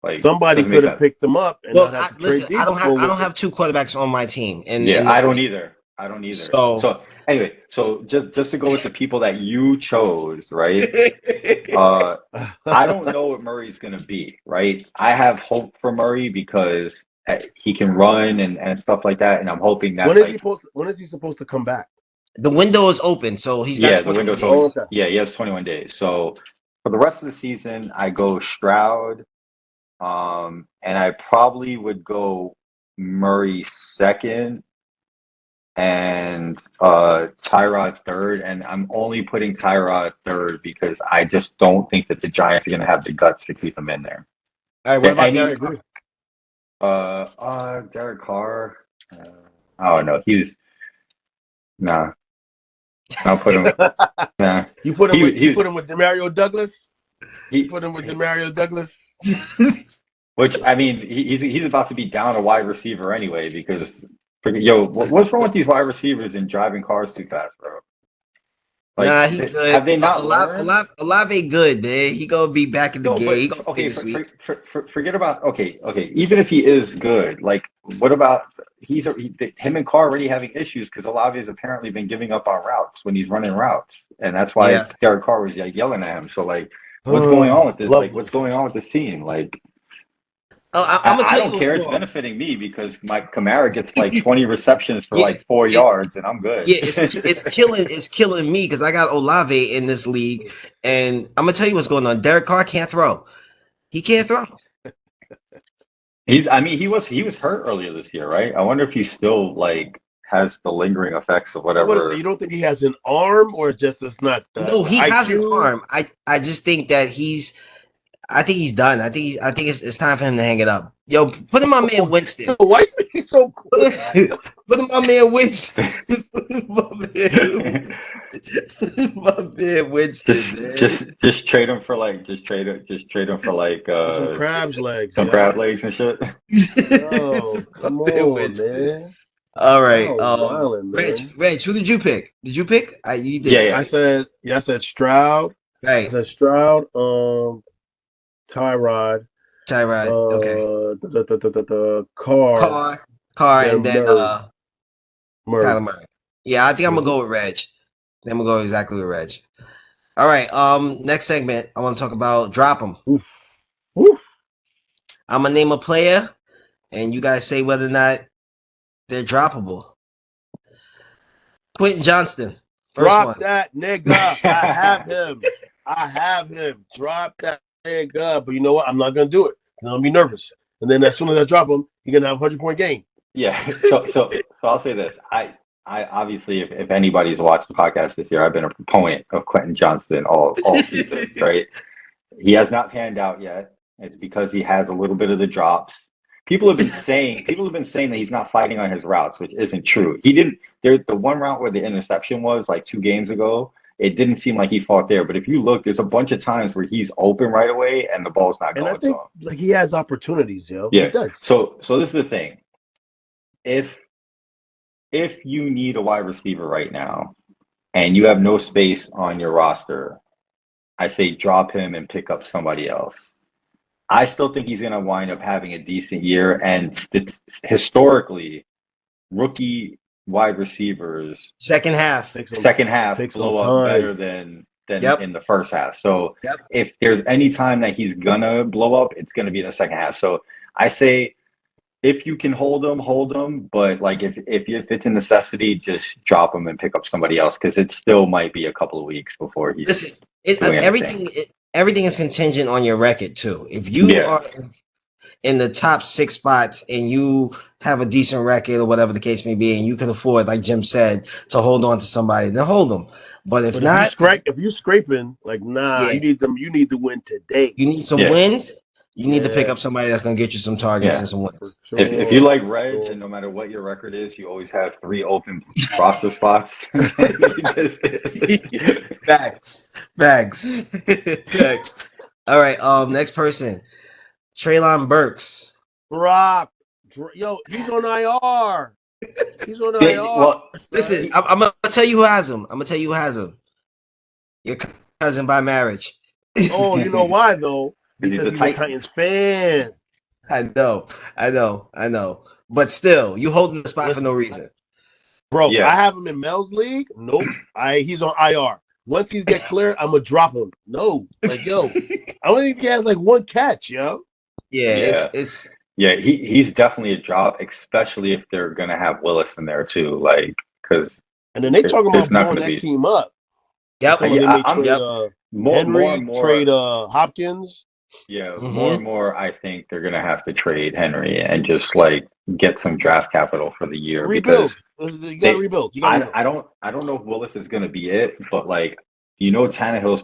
Like, somebody could have picked them up. And listen, I don't have two quarterbacks on my team. And I don't either. So anyway, so just to go with the people that you chose, right? I don't know what Murray's going to be, right? I have hope for Murray because he can run and stuff like that, and I'm hoping that. When is he supposed to come back? The window is open, so he's got 21 days. Open. Yeah, he has 21 days. So for the rest of the season, I go Stroud, and I probably would go Murray second. And Tyrod third, and I'm only putting Tyrod third because I just don't think that the Giants are going to have the guts to keep him in there. All right, what about Derek Carr? Derek Carr. I don't know. Nah. I'll put him. Nah. You put him with Demario Douglas. Which I mean, he's about to be down a wide receiver anyway because. Yo, what's wrong with these wide receivers and driving cars too fast, bro? Like, he good. Have they not learned? Olave good, man. He gonna be back in the game. Forget about okay. Even if he is good, like, what about him and Carr already having issues because Olave has apparently been giving up on routes when he's running routes, and that's why Derek Carr was like yelling at him. So like, what's going on with this? Like, what's going on with this team? Like. I'm gonna tell you, I don't care. It's benefiting me because my Kamara gets like 20 receptions for like 4 yards, and I'm good. Yeah, it's killing me because I got Olave in this league, and I'm gonna tell you what's going on. Derek Carr can't throw. He can't throw. He was hurt earlier this year, right? I wonder if he still like has the lingering effects of whatever. You don't think he has an arm, or just it's not? No, he has an arm. I just think that I think he's done. I think it's time for him to hang it up. Yo, put him on man Winston. Why he's so cool? Put him on man Winston. my man Winston. Just trade him for like some crab's legs. Some crab legs and shit. Oh, come on, man. All right. Reg, who did you pick? Did you pick? You did. Yeah. I said Stroud. Right. I said Stroud. Tyrod. Okay. The Carr, and then Murray. Kyler Murray. Yeah, I think I'm gonna go with Reg. I'm gonna go exactly with Reg. All right. Next segment, I want to talk about drop 'em. Oof. I'm gonna name a player, and you guys say whether or not they're droppable. Quentin Johnston. Drop that nigga. I have him. Drop that nigga. But you know what? I'm not gonna do it. I'm gonna be nervous. And then as soon as I drop him, he's gonna have a 100-point game. Yeah. So I'll say this. I obviously, if anybody's watched the podcast this year, I've been a proponent of Quentin Johnston all season, right? He has not panned out yet. It's because he has a little bit of the drops. People have been saying that he's not fighting on his routes, which isn't true. He didn't. The one route where the interception was like 2 games ago, it didn't seem like he fought there. But if you look, there's a bunch of times where he's open right away and the ball's not going. And I think like he has opportunities, yo. Yeah. He does. So this is the thing. If you need a wide receiver right now and you have no space on your roster, I say drop him and pick up somebody else. I still think he's going to wind up having a decent year. And historically, rookie wide receivers second half blow up better than in the first half. So if there's any time that he's going to blow up, it's going to be in the second half. So I say if you can hold them. But like if it's a necessity, just drop him and pick up somebody else because it still might be a couple of weeks before he's Listen, doing anything. everything is contingent on your record too. If you are in the top 6 spots and you have a decent record or whatever the case may be, and you can afford, like Jim said, to hold on to somebody, then hold them. But if not, if you're scraping, like you need them. You need to win today. You need some wins. You need to pick up somebody that's going to get you some targets and some wins. Sure, if you like Reg, and no matter what your record is, you always have 3 open roster spots. Facts. All right. Next person, Treylon Burks. Drop. Yo, he's on IR. He's on IR. Well, listen, I'm gonna tell you who has him. Your cousin by marriage. Oh, you know why though? Because he's a Titans fan. I know. But still, you holding the spot for no reason. Bro, I have him in Mel's league. Nope. He's on IR. Once he gets cleared, I'm gonna drop him. No. Like, yo. I don't think he has like 1 catch, yo. It's he's definitely a drop, especially if they're gonna have Willis in there too. Like, because and then they talking about blowing that team up. Yep. Henry, trade Hopkins. Yeah, more and more, I think they're gonna have to trade Henry and just like get some draft capital for the year because you gotta rebuild. I don't know if Willis is gonna be it, but like Tannehill's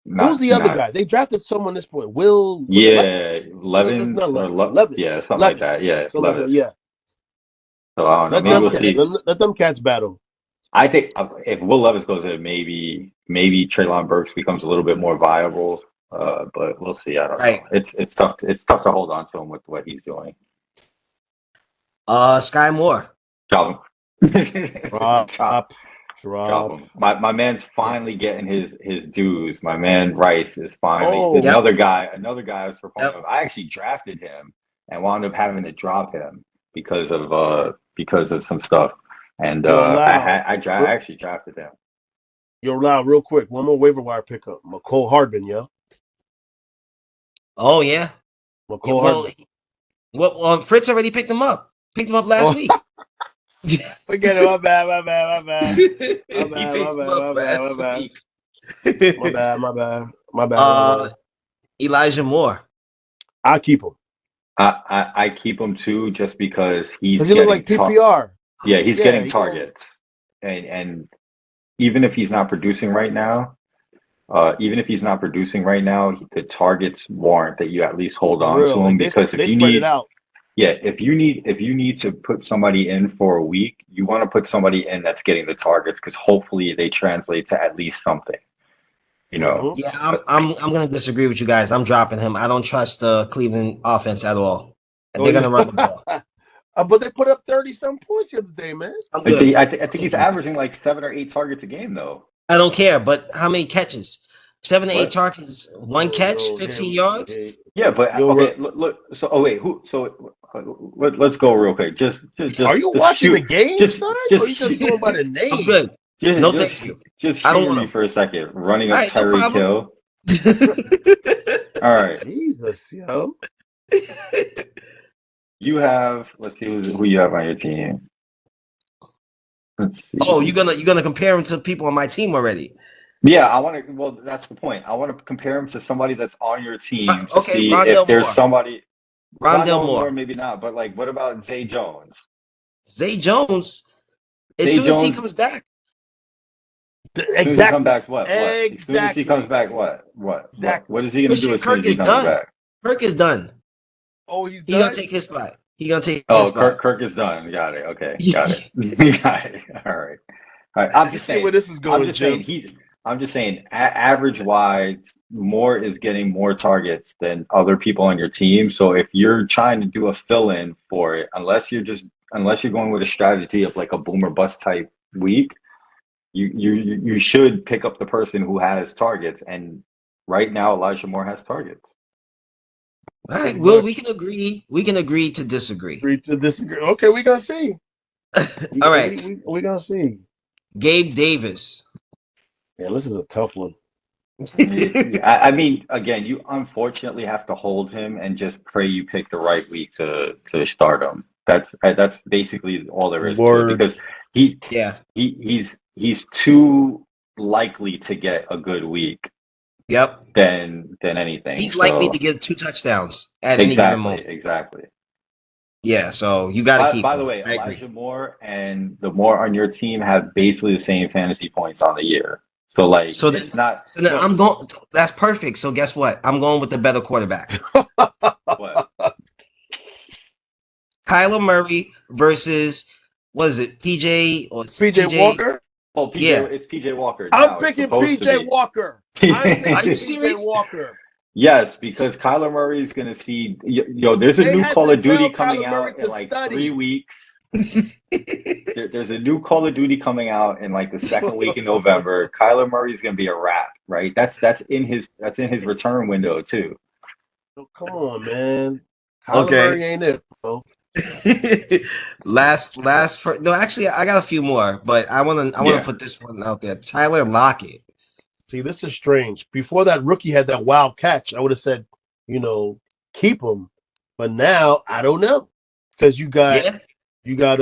not. Who's the other guy? They drafted someone at this point. Levin, Levis. Yeah, something like that. Yeah, Levis. Yeah. So I don't know. Let them cats battle. I think if Will Levis goes in, maybe Treylon Burks becomes a little bit more viable. But we'll see. I don't know. It's tough. It's tough to hold on to him with what he's doing. Sky Moore. Drop him. Drop him. My man's finally getting his dues. My man Rice is finally another guy I was performing. I actually drafted him and wound up having to drop him because of some stuff. And I actually drafted him. Yo, loud, real quick. One more waiver wire pickup. McCole Hardman, yo. Oh yeah. McCole Hardman. Well, Fritz already picked him up. Picked him up last week. Forget it. My bad. My bad. Elijah Moore. I keep him. I keep him too, just because he look like PPR. He's getting targets, and even if he's not producing right now, the targets warrant that you at least hold on to him, because if you need to put somebody in for a week, you want to put somebody in that's getting the targets, because hopefully they translate to at least something. Yeah, I'm gonna disagree with you guys. I'm dropping him. I don't trust the Cleveland offense at all. They're gonna run the ball. But they put up 30-some points the other day, man. I think he's averaging like 7 or 8 targets a game, though. I don't care, but how many catches? 7 to 8 targets, 1 catch, 15 yards. Yeah, but okay. Look. So, let's go real quick. Just are you watching the game, son? Or are you just going by the name? I'm good. Thank you. Just humor me for a second. Running up Tyreek Hill. All right. Jesus, yo. You have. Let's see who you have on your team. Let's see. Oh, you're gonna compare him to people on my team already? Yeah, I want to. Well, that's the point. I want to compare him to somebody that's on your team to see Rondell if there's Moore. Somebody. Rondell Moore, maybe not. But like, what about Zay Jones? Zay Jones. As soon as he comes back. Exactly. As soon as he comes back, what? Exactly. As soon as he comes back, what? Exactly. What is he going to do as soon as he comes back? Kirk is done. Oh, he's done? He's going to take his spot. Kirk is done. Got it. Okay. Got it. Got it. All right. I'm just saying where this is going. I'm just saying, average wise, Moore is getting more targets than other people on your team. So if you're trying to do a fill-in for it, unless you're going with a strategy of like a boom or bust type week, you should pick up the person who has targets. And right now, Elijah Moore has targets. All right. Well, we can agree. We can agree to disagree. Okay, we're gonna see. All right. We're gonna see. Gabe Davis. Yeah, this is a tough one. I mean, again, you unfortunately have to hold him and just pray you pick the right week to start him. That's basically all there is to it Word. because he Yeah. he's too likely to get a good week Yep. than anything. He's likely So to get 2 touchdowns at any given moment. exactly. Yeah, so you got to keep By the him. way, I agree. Elijah Moore and the Moore on your team have basically the same fantasy points on the year. So like, So then, it's not. so then No, I'm going. That's perfect. So guess what? I'm going with the better quarterback. what? Kyler Murray versus what is it? TJ or PJ Walker. Oh, PJ, Yeah. it's PJ Walker. I'm Now, it's picking supposed to PJ be. Walker. I'm picking Are you PJ serious? Walker. Yes, because Kyler Murray is going to see. There's a They new had Call to of Duty tell coming Kyler Murray out to in like study. 3 weeks. There's a new Call of Duty coming out in like the second week in November. Kyler Murray is going to be a wrap, right? That's in his return window too. Oh, come on, man. Kyler Okay. Murray ain't it, bro. No, actually, I got a few more, but I want to Yeah. put this one out there. Tyler Lockett. See, this is strange. Before that rookie had that wild catch, I would have said, keep him. But now I don't know because you got Yeah, DJ, you got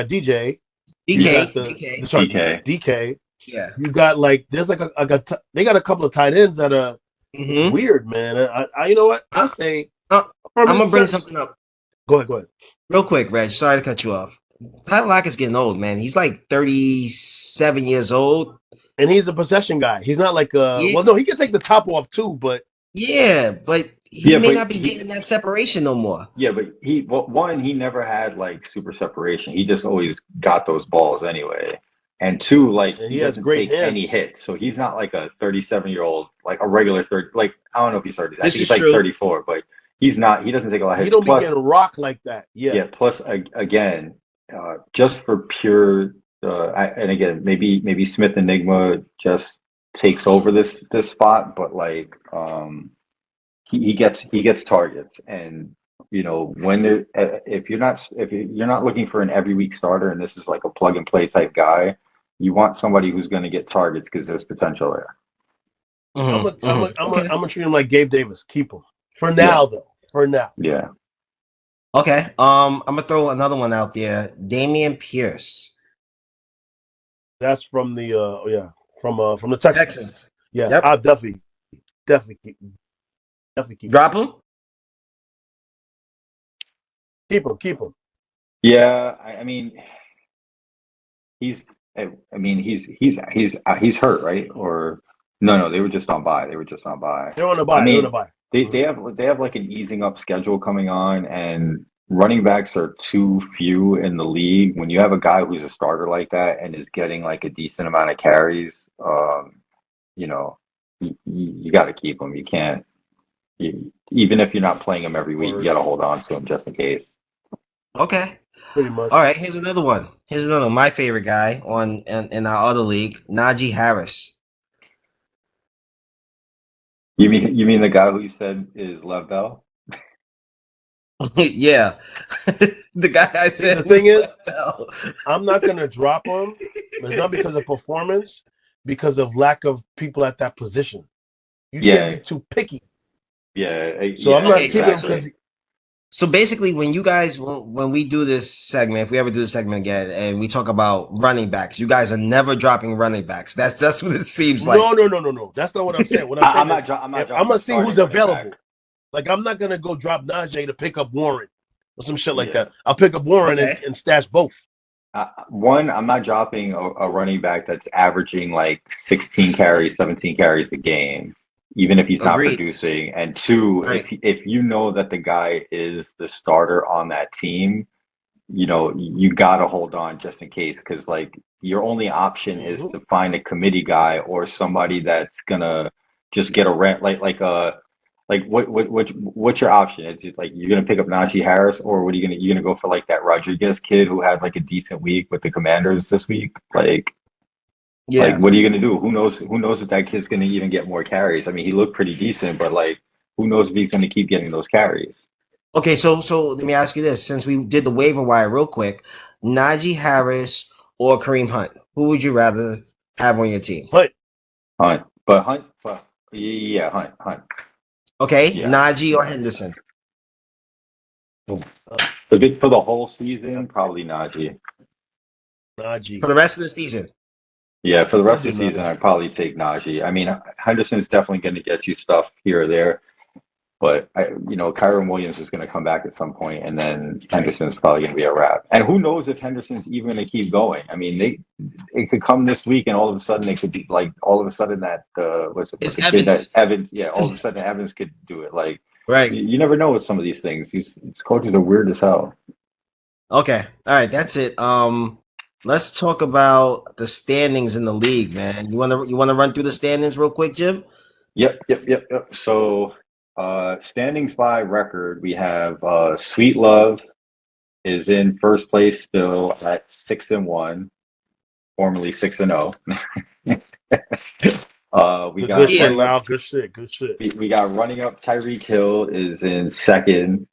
DJ, you got DK. sorry, DK. DK. Yeah. You got there's like they got a couple of tight ends that are Mm-hmm. weird, man. I you know what I say. I'm from gonna his bring sense- something up Go ahead. real quick, Reg. Sorry to cut you off. Tyler Lockett's getting old, man. He's like 37 years old. And he's a possession guy. He's not like Yeah. well, no, he can take the top off too, but Yeah, but he Yeah, may but not be getting that separation no more. Yeah, but he never had like super separation. He just always got those balls anyway. And two, like And he he has doesn't great take any hands. hits, so he's not like a 37-year-old, like a regular 30. Like I don't know if he's 30. I This think is he's like true. 34, but he's not. He doesn't take a lot of he hits. don't be Plus, getting rocked like that. Yeah. plus again, just for pure, and again, maybe Smith Enigma just takes over this spot, but like he gets targets, and when if you're not looking for an every week starter, and this is like a plug and play type guy, you want somebody who's going to get targets because there's potential there. I'm Okay. gonna treat him like Gabe Davis. Keep him for now, though. For now. Yeah. Okay. I'm gonna throw another one out there. Damian Pierce. That's from the from the Texans. Texans. Yeah, Yep. I'll definitely keep him. Drop him. Keep him. Yeah, I mean, he's hurt, right? Or no, they were just on bye. They're on the bye. I They're on mean, the bye. they have like an easing up schedule coming on, and running backs are too few in the league. When you have a guy who's a starter like that and is getting like a decent amount of carries, you got to keep him. You can't, even if you're not playing him every week, you got to hold on to him just in case. Okay. Pretty much. All right. Here's another one. My favorite guy in our other league, Najee Harris. You mean the guy who you said is Lev Bell? Yeah, the guy I said. The thing is, Bell. I'm not gonna drop him. But it's not because of performance, because of lack of people at that position. You can't be too picky. Yeah. So I'm not Okay, keeping him so- because So basically, when we do this segment, if we ever do this segment again, and we talk about running backs, you guys are never dropping running backs. That's what it seems like. No. That's not what I'm saying. What I'm saying I'm not I'm gonna see who's starting running available. back. Like I'm not gonna go drop Najee to pick up Warren or some shit like Yeah. that. I'll pick up Warren Okay. and stash both. One, I'm not dropping a running back that's averaging like 16 carries, 17 carries a game, even if he's not Agreed. producing. And two, Right. if you know that the guy is the starter on that team, you got to hold on just in case, because like your only option is to find a committee guy or somebody that's gonna just get a rent what's your option? It's just like you're gonna pick up Najee Harris, or what are you gonna go for like that Rodriguez kid who had like a decent week with the Commanders this week? Like what are you gonna do? Who knows if that kid's gonna even get more carries? I mean, he looked pretty decent, but like who knows if he's gonna keep getting those carries? Okay, so let me ask you this: since we did the waiver wire real quick, Najee Harris or Kareem Hunt, who would you rather have on your team? But Hunt. But Hunt. Okay, Yeah. Najee or Henderson. If it's for the whole season, probably Najee. Najee. For the rest of the season. Yeah, for the rest I'll of do the season, Najee. I'd probably take Najee. I mean, Henderson's definitely going to get you stuff here or there, but Kyron Williams is going to come back at some point, and then Henderson's probably going to be a wrap. And who knows if Henderson's even going to keep going? I mean, it could come this week, and all of a sudden it could be like all of a sudden that what's It's the Evans. kid that Evans? Yeah, all of a sudden Evans could do it. Like Right. you never know with some of these things. These coaches are weird as hell. Okay. All right, that's it. Let's talk about the standings in the league, man. You wanna run through the standings real quick, Jim? Yep. So, standings by record, we have Sweet Love is in first place still at 6-1, formerly 6-0. We got Good shit, Lau. Good shit. we got running up. Tyreek Hill is in second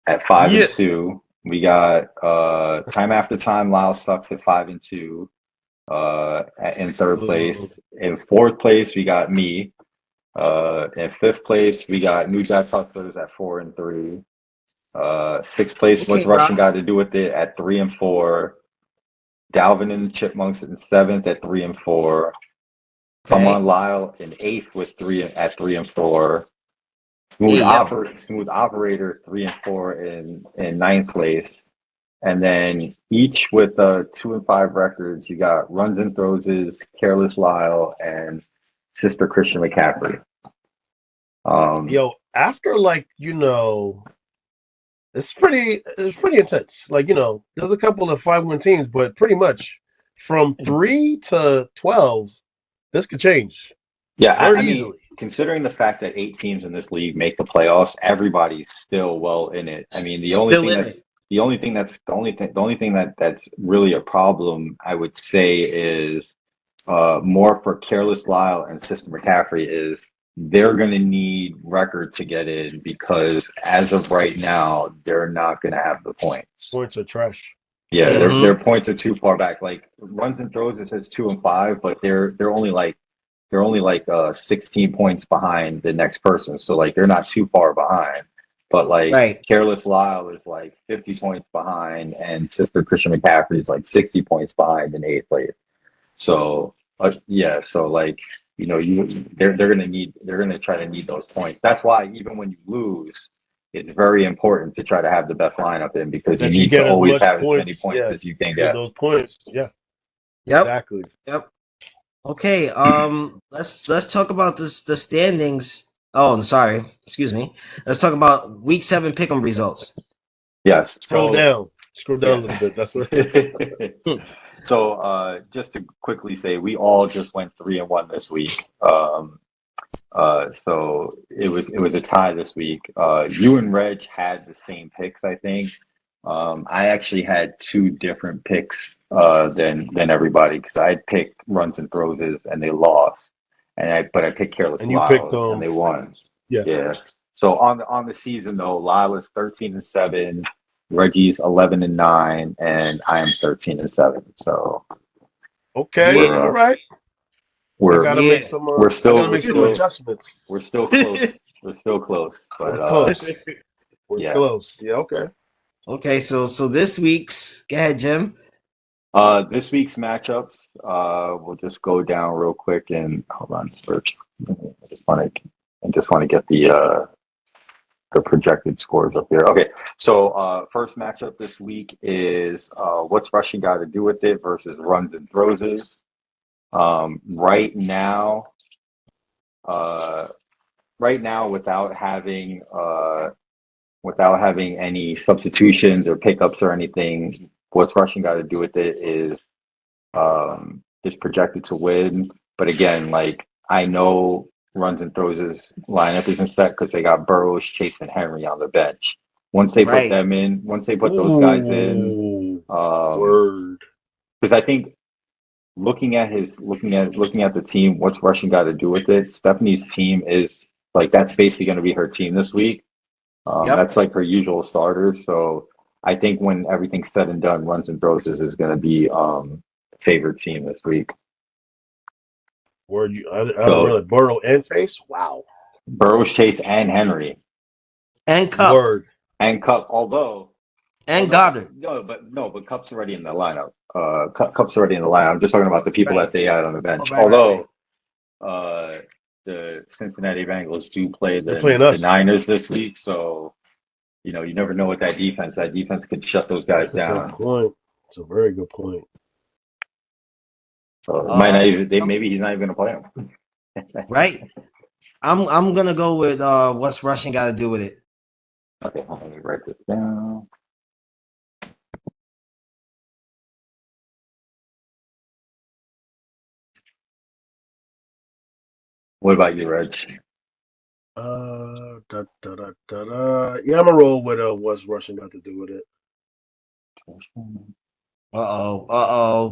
at 5-2. We got time after time. Lyle sucks at 5-2. In third place. In fourth place, we got me. In fifth place, we got New Jack Hustlers at 4-3. Sixth place, Okay, what's Russian got to do with it at 3-4. Dalvin and the Chipmunks in seventh at 3-4. Come on, Lyle in eighth with 3-4. Smooth Operator 3-4 in ninth place. And then each with 2-5 records, you got Runs and Throws, Careless Lyle, and Sister Christian McCaffrey. After it's pretty intense. There's a couple of 5-win teams, but pretty much from 3 to 12, this could change. Yeah, very easily. Mean, considering the fact that 8 teams in this league make the playoffs, everybody's still well in it. I mean, the only thing that's really a problem, I would say, is more for Careless Lyle and Sister McCaffrey is they're going to need record to get in because as of right now, they're not going to have the points. Points are trash. Yeah, their points are too far back. Like Runs and Throws, it says 2 and 5, but they're only like 16 points behind the next person. So like they're not too far behind. But Careless Lyle is like 50 points behind, and Sister Christian McCaffrey is like 60 points behind in 8th place. So they're gonna try to need those points. That's why even when you lose, it's very important to try to have the best lineup in because you need to always have as many points as you can get. Those points, yeah. Yep. Exactly. Yep. Okay. Let's talk about the standings. Oh, I'm sorry. Excuse me. Let's talk about Week 7 pick'em results. Yes. Scroll down a little bit. That's what. So, just to quickly say, we all just went 3-1 this week. So it was a tie this week. You and Reg had the same picks, I think. I actually had 2 different picks than everybody because I picked Runs and Throws and they lost, but I picked Careless Lyle and they won. Yeah. So on the season though, Lyle is 13-7, Reggie's 11-9, and I am 13-7. So okay, all right. We're still make some adjustments. We're still close. We're still close, but we're close. Yeah, okay. Okay, so this week's, go ahead, Jim. This week's matchups, we'll just go down real quick and hold on. I just want to get the projected scores up there. Okay, so first matchup this week is what's Russian got to do with it versus Runs and Throws. Right now, without having any substitutions or pickups or anything, what's Russian got to do with it is projected to win. But again, I know Runs and Throws' lineup isn't set because they got Burrows, Chase, and Henry on the bench. Once they put them in, once they put those guys in, because I think looking at the team, what's Russian got to do with it? Stephanie's team is that's basically going to be her team this week. That's her usual starters. So I think when everything's said and done, Runs and Throws is going to be favorite team this week. Word, I don't really Burrow and Chase. Wow. Burrows, Chase, and Henry. And Cup. Word. And Cup, although And Goddard. But Cup's already in the lineup. Cup's already in the lineup. I'm just talking about the people that they had on the bench. Although the Cincinnati Bengals do play the Niners this week, so you never know what that defense could shut those guys down. Good point. It's a very good point. So might not even, maybe he's not even going to play him. Right. I'm gonna go with what's Russian got to do with it. Okay, let me write this down. What about you, Reg? Yeah, I'm gonna roll with what's Russian got to do with it.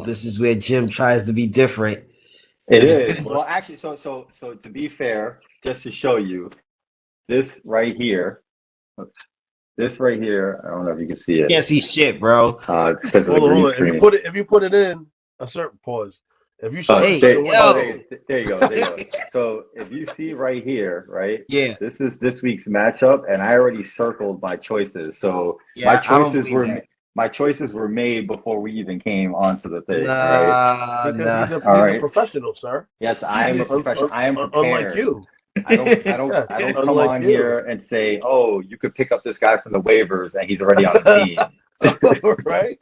This is where Jim tries to be different. It is. Well, actually, so to be fair, just to show you, this right here, I don't know if you can see it. Can't see shit, bro. Because of the green screen. If you put it in a certain pause, if you show there you go. So if you see right here, right? Yeah. This is this week's matchup, and I already circled my choices. So my choices were made before we even came onto the thing. Right? He's a professional, sir. Yes, I am a professional. I am prepared. Unlike you. I don't come on here and say, "Oh, you could pick up this guy from the waivers and he's already on the team." Right?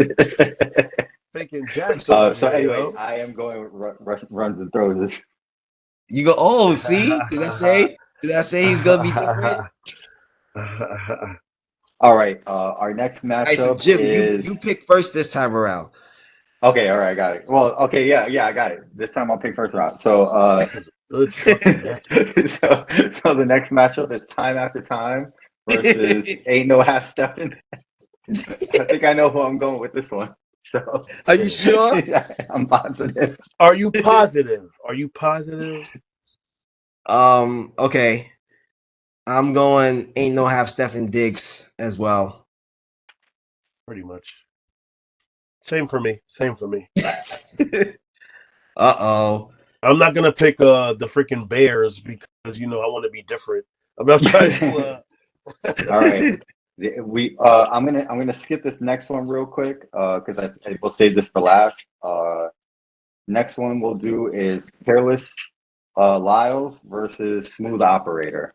Thinking Jackson. So anyway, I am going runs and throws. You go. Oh, see? Did I say he's gonna be different? All right. Our next matchup so Jim, is you pick first this time around. Okay. All right. I got it. Well. Okay. Yeah. I got it. This time I'll pick first round. So. So the next matchup is Time After Time versus Ain't No Half Stepping. I think I know who I'm going with this one. So are you sure? I'm positive. Are you positive? Okay. I'm going Ain't No Half Stephen Diggs as well. Pretty much. Same for me. Uh-oh. I'm not gonna pick the freaking Bears because I want to be different. I'm not trying to. All right, I'm gonna skip this next one real quick because I will save this for last. Next one we'll do is Careless Lyles versus Smooth Operator.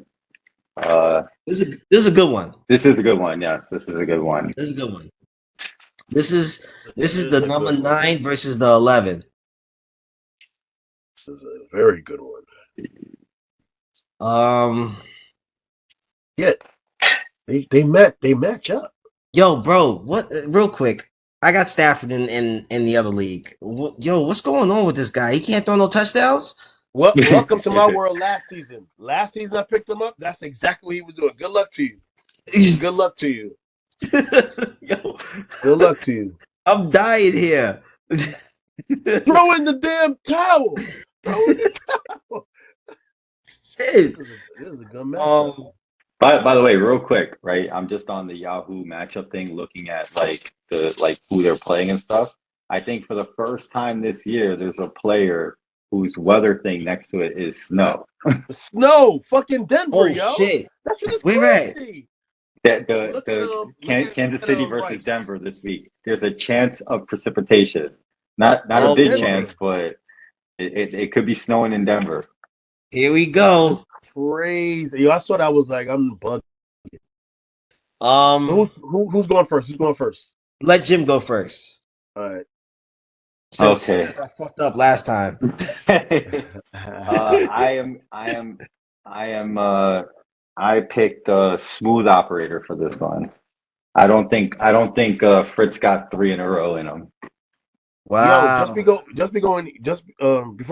This is a good one. This is a good one. Yes, this is a good one. This is a good one. This is the number 9 versus the 11. This is a very good one. Yeah, they match up. Yo, bro, what? Real quick, I got Stafford in the other league. What's going on with this guy? He can't throw no touchdowns. Well, welcome to my world. Last season I picked him up. That's exactly what he was doing. Good luck to you. Good luck to you. Yo, good luck to you. I'm dying here. Throw in the damn towel. Shit. This is a good matchup. By the way, real quick, right? I'm just on the Yahoo matchup thing, looking at who they're playing and stuff. I think for the first time this year, there's a player whose weather thing next to it is snow. Snow, fucking Denver, yo. Oh shit! That shit is crazy. The Kansas City versus Denver this week. There's a chance of precipitation, not a big chance, but it could be snowing in Denver. Here we go. Crazy. Yo, I saw that. I was like, I'm bugged. Who's going first? Who's going first? Let Jim go first. All right. Since I fucked up last time. I picked Smooth Operator for this one. I don't think Fritz got 3 in a row in him. Wow. Before we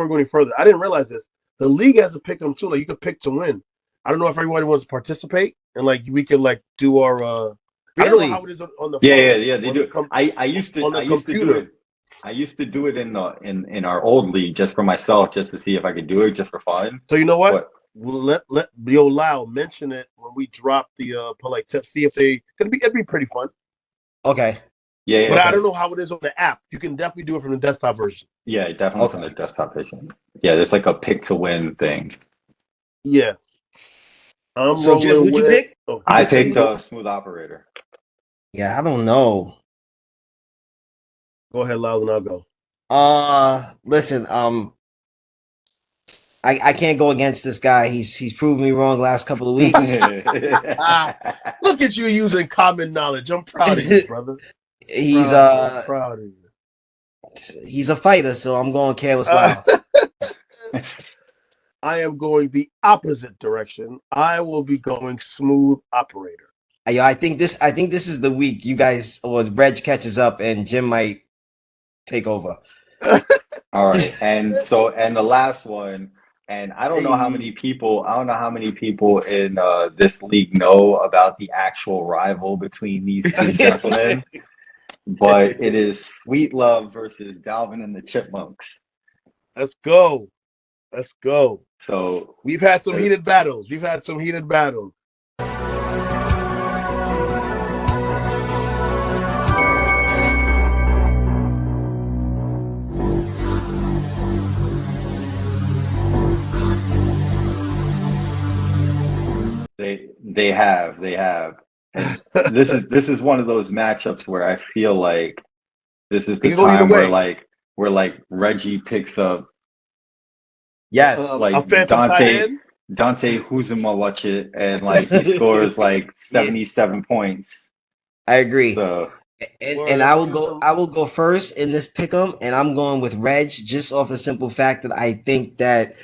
go any further, I didn't realize this. The league has a pick 'em too. Like you could pick to win. I don't know if everybody wants to participate and we could do our. Really? I don't know how it is on the phone. Yeah. They do. I used to do it. I used to do it in our old league just for myself, just to see if I could do it just for fun. So you know what? We'll let Lyle mention it when we drop the see if they it'd be pretty fun. Okay. Yeah, But okay. I don't know how it is on the app. You can definitely do it from the desktop version. Yeah, definitely from the desktop version. Yeah, there's like a pick to win thing. Yeah. I'm So Jim, rolling who'd you with. pick? Oh, I picked picked Smooth? Smooth Operator. Yeah, I don't know. go ahead, Lyle, and I'll go. Listen, I can't go against this guy. He's proven me wrong last couple of weeks. Look at you using common knowledge. I'm proud of you, brother. He's Proud of you. he's a fighter, so I'm going Careless Loud. I am going the opposite direction. I will be going Smooth Operator. I think this is the week you guys or Reg catches up and Jim might take over. All right, and the last one, and I don't know how many people in this league know about the actual rival between these two gentlemen, but it is Sweet Love versus Dalvin and the Chipmunks. Let's go. So we've had some heated battles. They have. And this is one of those matchups where I feel like this is the time where Reggie picks up like Dante Huzumawatchit and like he scores like 77 points. I agree. So and I will go first in this pick'em, and I'm going with Reg just off the simple fact that I think that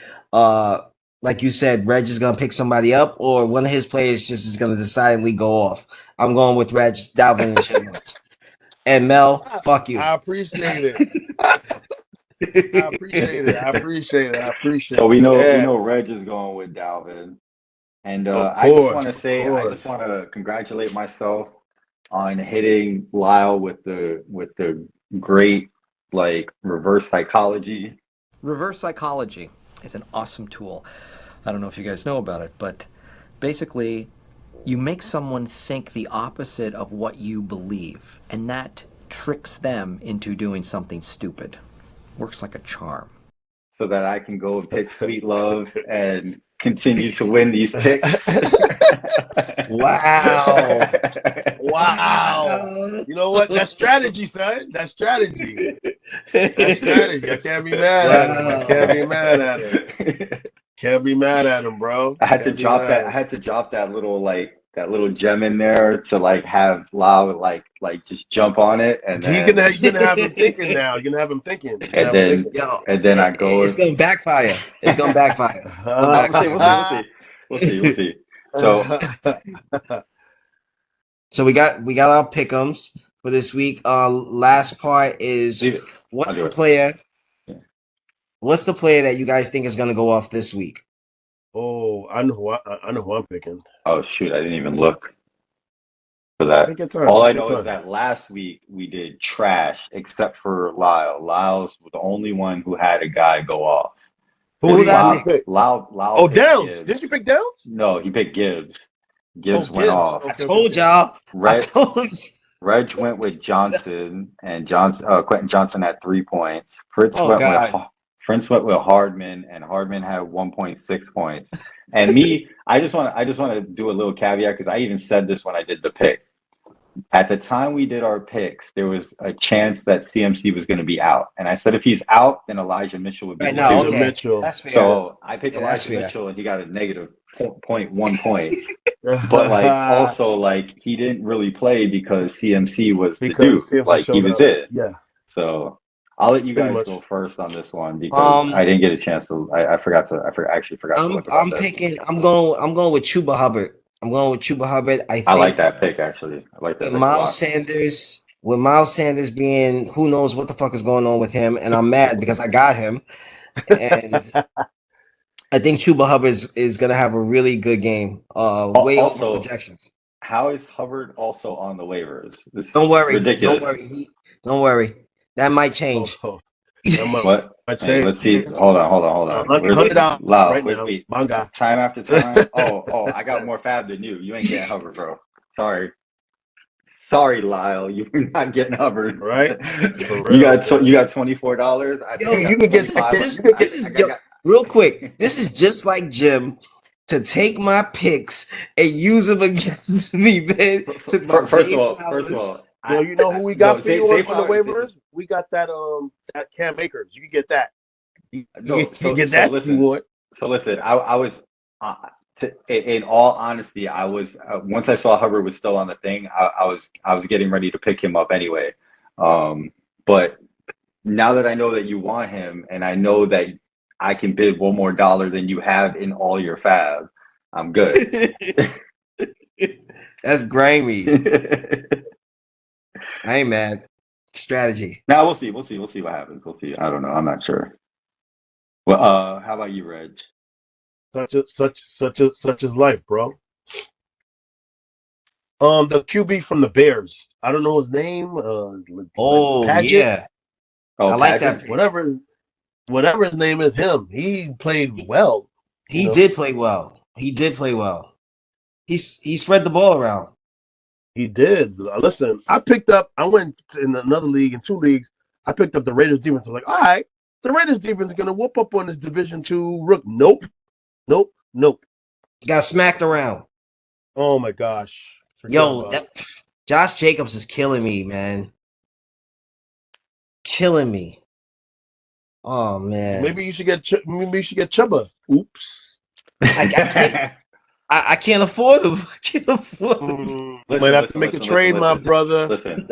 like you said, Reg is gonna pick somebody up, or one of his players just is gonna decidedly go off. I'm going with Reg, Dalvin, and Chipmunks. And Mel, fuck you. I appreciate it. I appreciate it. So we know Reg is going with Dalvin, and I just want to congratulate myself on hitting Lyle with the great like reverse psychology. Reverse psychology is an awesome tool. I don't know if you guys know about it, but basically you make someone think the opposite of what you believe, and that tricks them into doing something stupid. Works like a charm. So that I can go and pick Sweet Love and continue to win these picks. Wow. You know what? That's strategy, son. That's strategy. I can't be mad at him. Can't be mad at him, bro. I had to drop that little gem in there to like have Lau like just jump on it, and then you're gonna have him thinking now. You're gonna have him thinking. And then I go. It's gonna backfire. We'll see. So we got our pick'ems for this week. Last part is what's the player that you guys think is gonna go off this week? Oh, I know who I'm picking. Oh shoot, I didn't even look for that. All I know is that last week we did trash except for Lyle. Lyle's the only one who had a guy go off. Who did I pick? Lyle Oh, Downs. Did you pick Downs? No, he picked Gibbs. Gibbs went off. I told y'all. Reg went with Johnson, and Quentin Johnson had 3 points. Fritz went with Hardman, and Hardman had 1.6 points. And me, I just want to do a little caveat because I even said this when I did the pick. At the time we did our picks, there was a chance that CMC was going to be out, and I said if he's out, then Elijah Mitchell would be out. Okay. Mitchell. That's fair. So I picked Elijah Mitchell, and he got a negative 0.1 points. But like also like he didn't really play because CMC was the dude. Like he was it. Yeah. So I'll let you guys go first on this one because I didn't get a chance to. I actually forgot to look about this. I'm going with Chuba Hubbard. I like that pick actually. I like that. With Miles Sanders being who knows what the fuck is going on with him, and I'm mad because I got him. And I think Chuba Hubbard is gonna have a really good game. Way over projections. How is Hubbard also on the waivers? Don't worry. Ridiculous. Don't worry. That might change. What? Hey, let's see. Hold on. Wait. Time after time. Oh, I got more fab than you. You ain't getting Hubbard, bro. Sorry. Sorry, Lyle, you're not getting Hubbard. Right? You got $24. Yo, you can get real quick. This is just like Jim to take my picks and use them against me, man. First of all, Yo, you know who we got for you on the waivers? We got that Cam Akers. You can get that. You get that. So listen, I was in all honesty, I was once I saw Hubbard was still on the thing, I was getting ready to pick him up anyway. But now that I know that you want him, and I know that I can bid one more dollar than you have in all your fab, I'm good. That's grimy. I ain't mad. Strategy. Now we'll see what happens. We'll see. I don't know. I'm not sure. Well, how about you, Reg? Such is life, bro. The QB from the Bears. I don't know his name. Paget? Yeah. I like Paget? that. Whatever his name is, him. He played well. He did play well. He spread the ball around. He did. Listen, I went in another league, in 2 leagues. I picked up the Raiders defense. I was like, all right, the Raiders defense is gonna whoop up on this Division II rook. Nope. Got smacked around. Oh my gosh. Josh Jacobs is killing me, man. Killing me. Oh man. Maybe you should get Chuba. Oops. I can't afford him. I can't afford him. Might have to make a trade, my brother. Listen.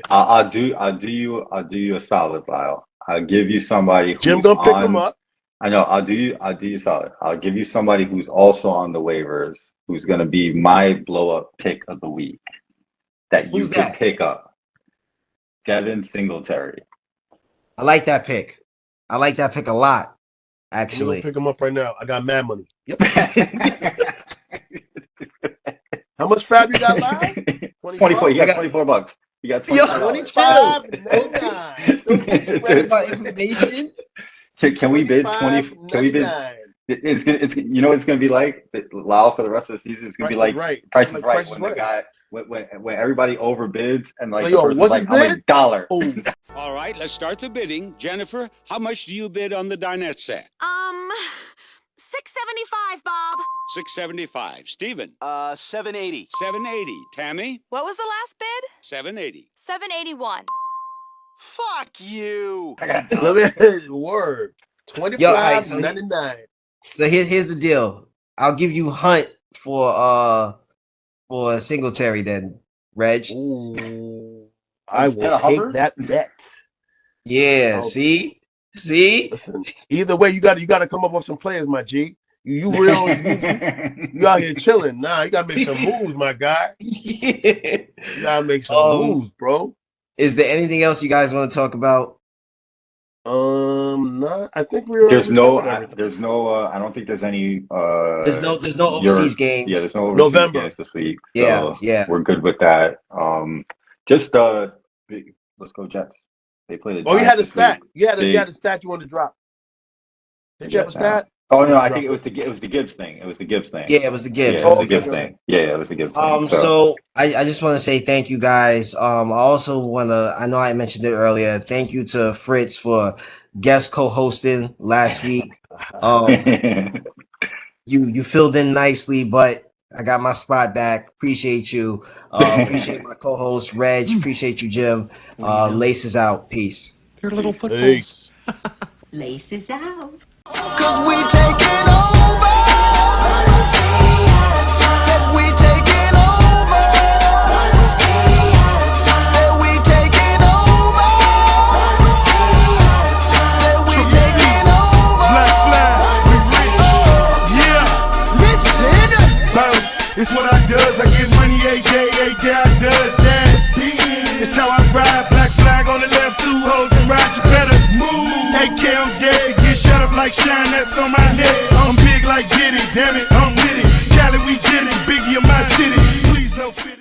I'll do you a solid, Lyle. I'll give you somebody who's Jim gonna pick him up. I know. I'll do you solid. I'll give you somebody who's also on the waivers, who's gonna be my blow up pick of the week that you can pick up. Devin Singletary. I like that pick. I like that pick a lot. Actually, I'm gonna pick him up right now. I got mad money. Yep. How much fab you got live? 24. You got $24. You got 25. Don't get spread about information. Can we bid 20? Can we bid? It's you know what it's gonna be like, Lyle, for the rest of the season. It's gonna be like Price is Right when the guy when everybody overbids and like the person's like, I'm a dollar. All right, let's start the bidding. Jennifer, how much do you bid on the dinette set? $6.75, Bob. $6.75. Steven? $7.80. $7.80. Tammy? What was the last bid? $7.80. $7.81. Fuck you. Word. $25.99. So here's the deal. I'll give you Hunt for Singletary then, Reg. Ooh, I will take that bet. Yeah, see? Listen, either way, you got to come up with some players, my G. You out here chilling. Nah, you gotta make some moves, my guy. Yeah. You gotta make some moves, bro. Is there anything else you guys want to talk about? No, I think we're. I don't think there's any. There's no overseas games. Yeah, there's no overseas November games this week. So yeah, we're good with that. Let's go Jets. They played. You had a stat. You had a stat you wanted to drop. Did you have a stat? Oh no, I think it was the Gibbs thing. It was the Gibbs thing. Yeah, it was the Gibbs. Yeah, it was the Gibbs thing. Yeah, it was the Gibbs thing. So I just want to say thank you guys. I also want to. I know I mentioned it earlier. Thank you to Fritz for guest co-hosting last week. You filled in nicely, but I got my spot back. Appreciate you. Appreciate my co-host Reg. Appreciate you, Jim. Laces out. Peace. Your little footballs. Laces out. Cause we taking over. Said we taking over. Said we taking over. Said we taking over. Black flag, we rich. Yeah. Listen. Bounce, it's what I does. I get money every day I does that. It's how I ride. Black flag on the left, 2 hoes and ride. You better move. AK, I'm dead. Get shut up like shine. That's on my neck. I'm big like Diddy. Damn it, I'm with it. Cali, we did it. Biggie in my city. Please no fit.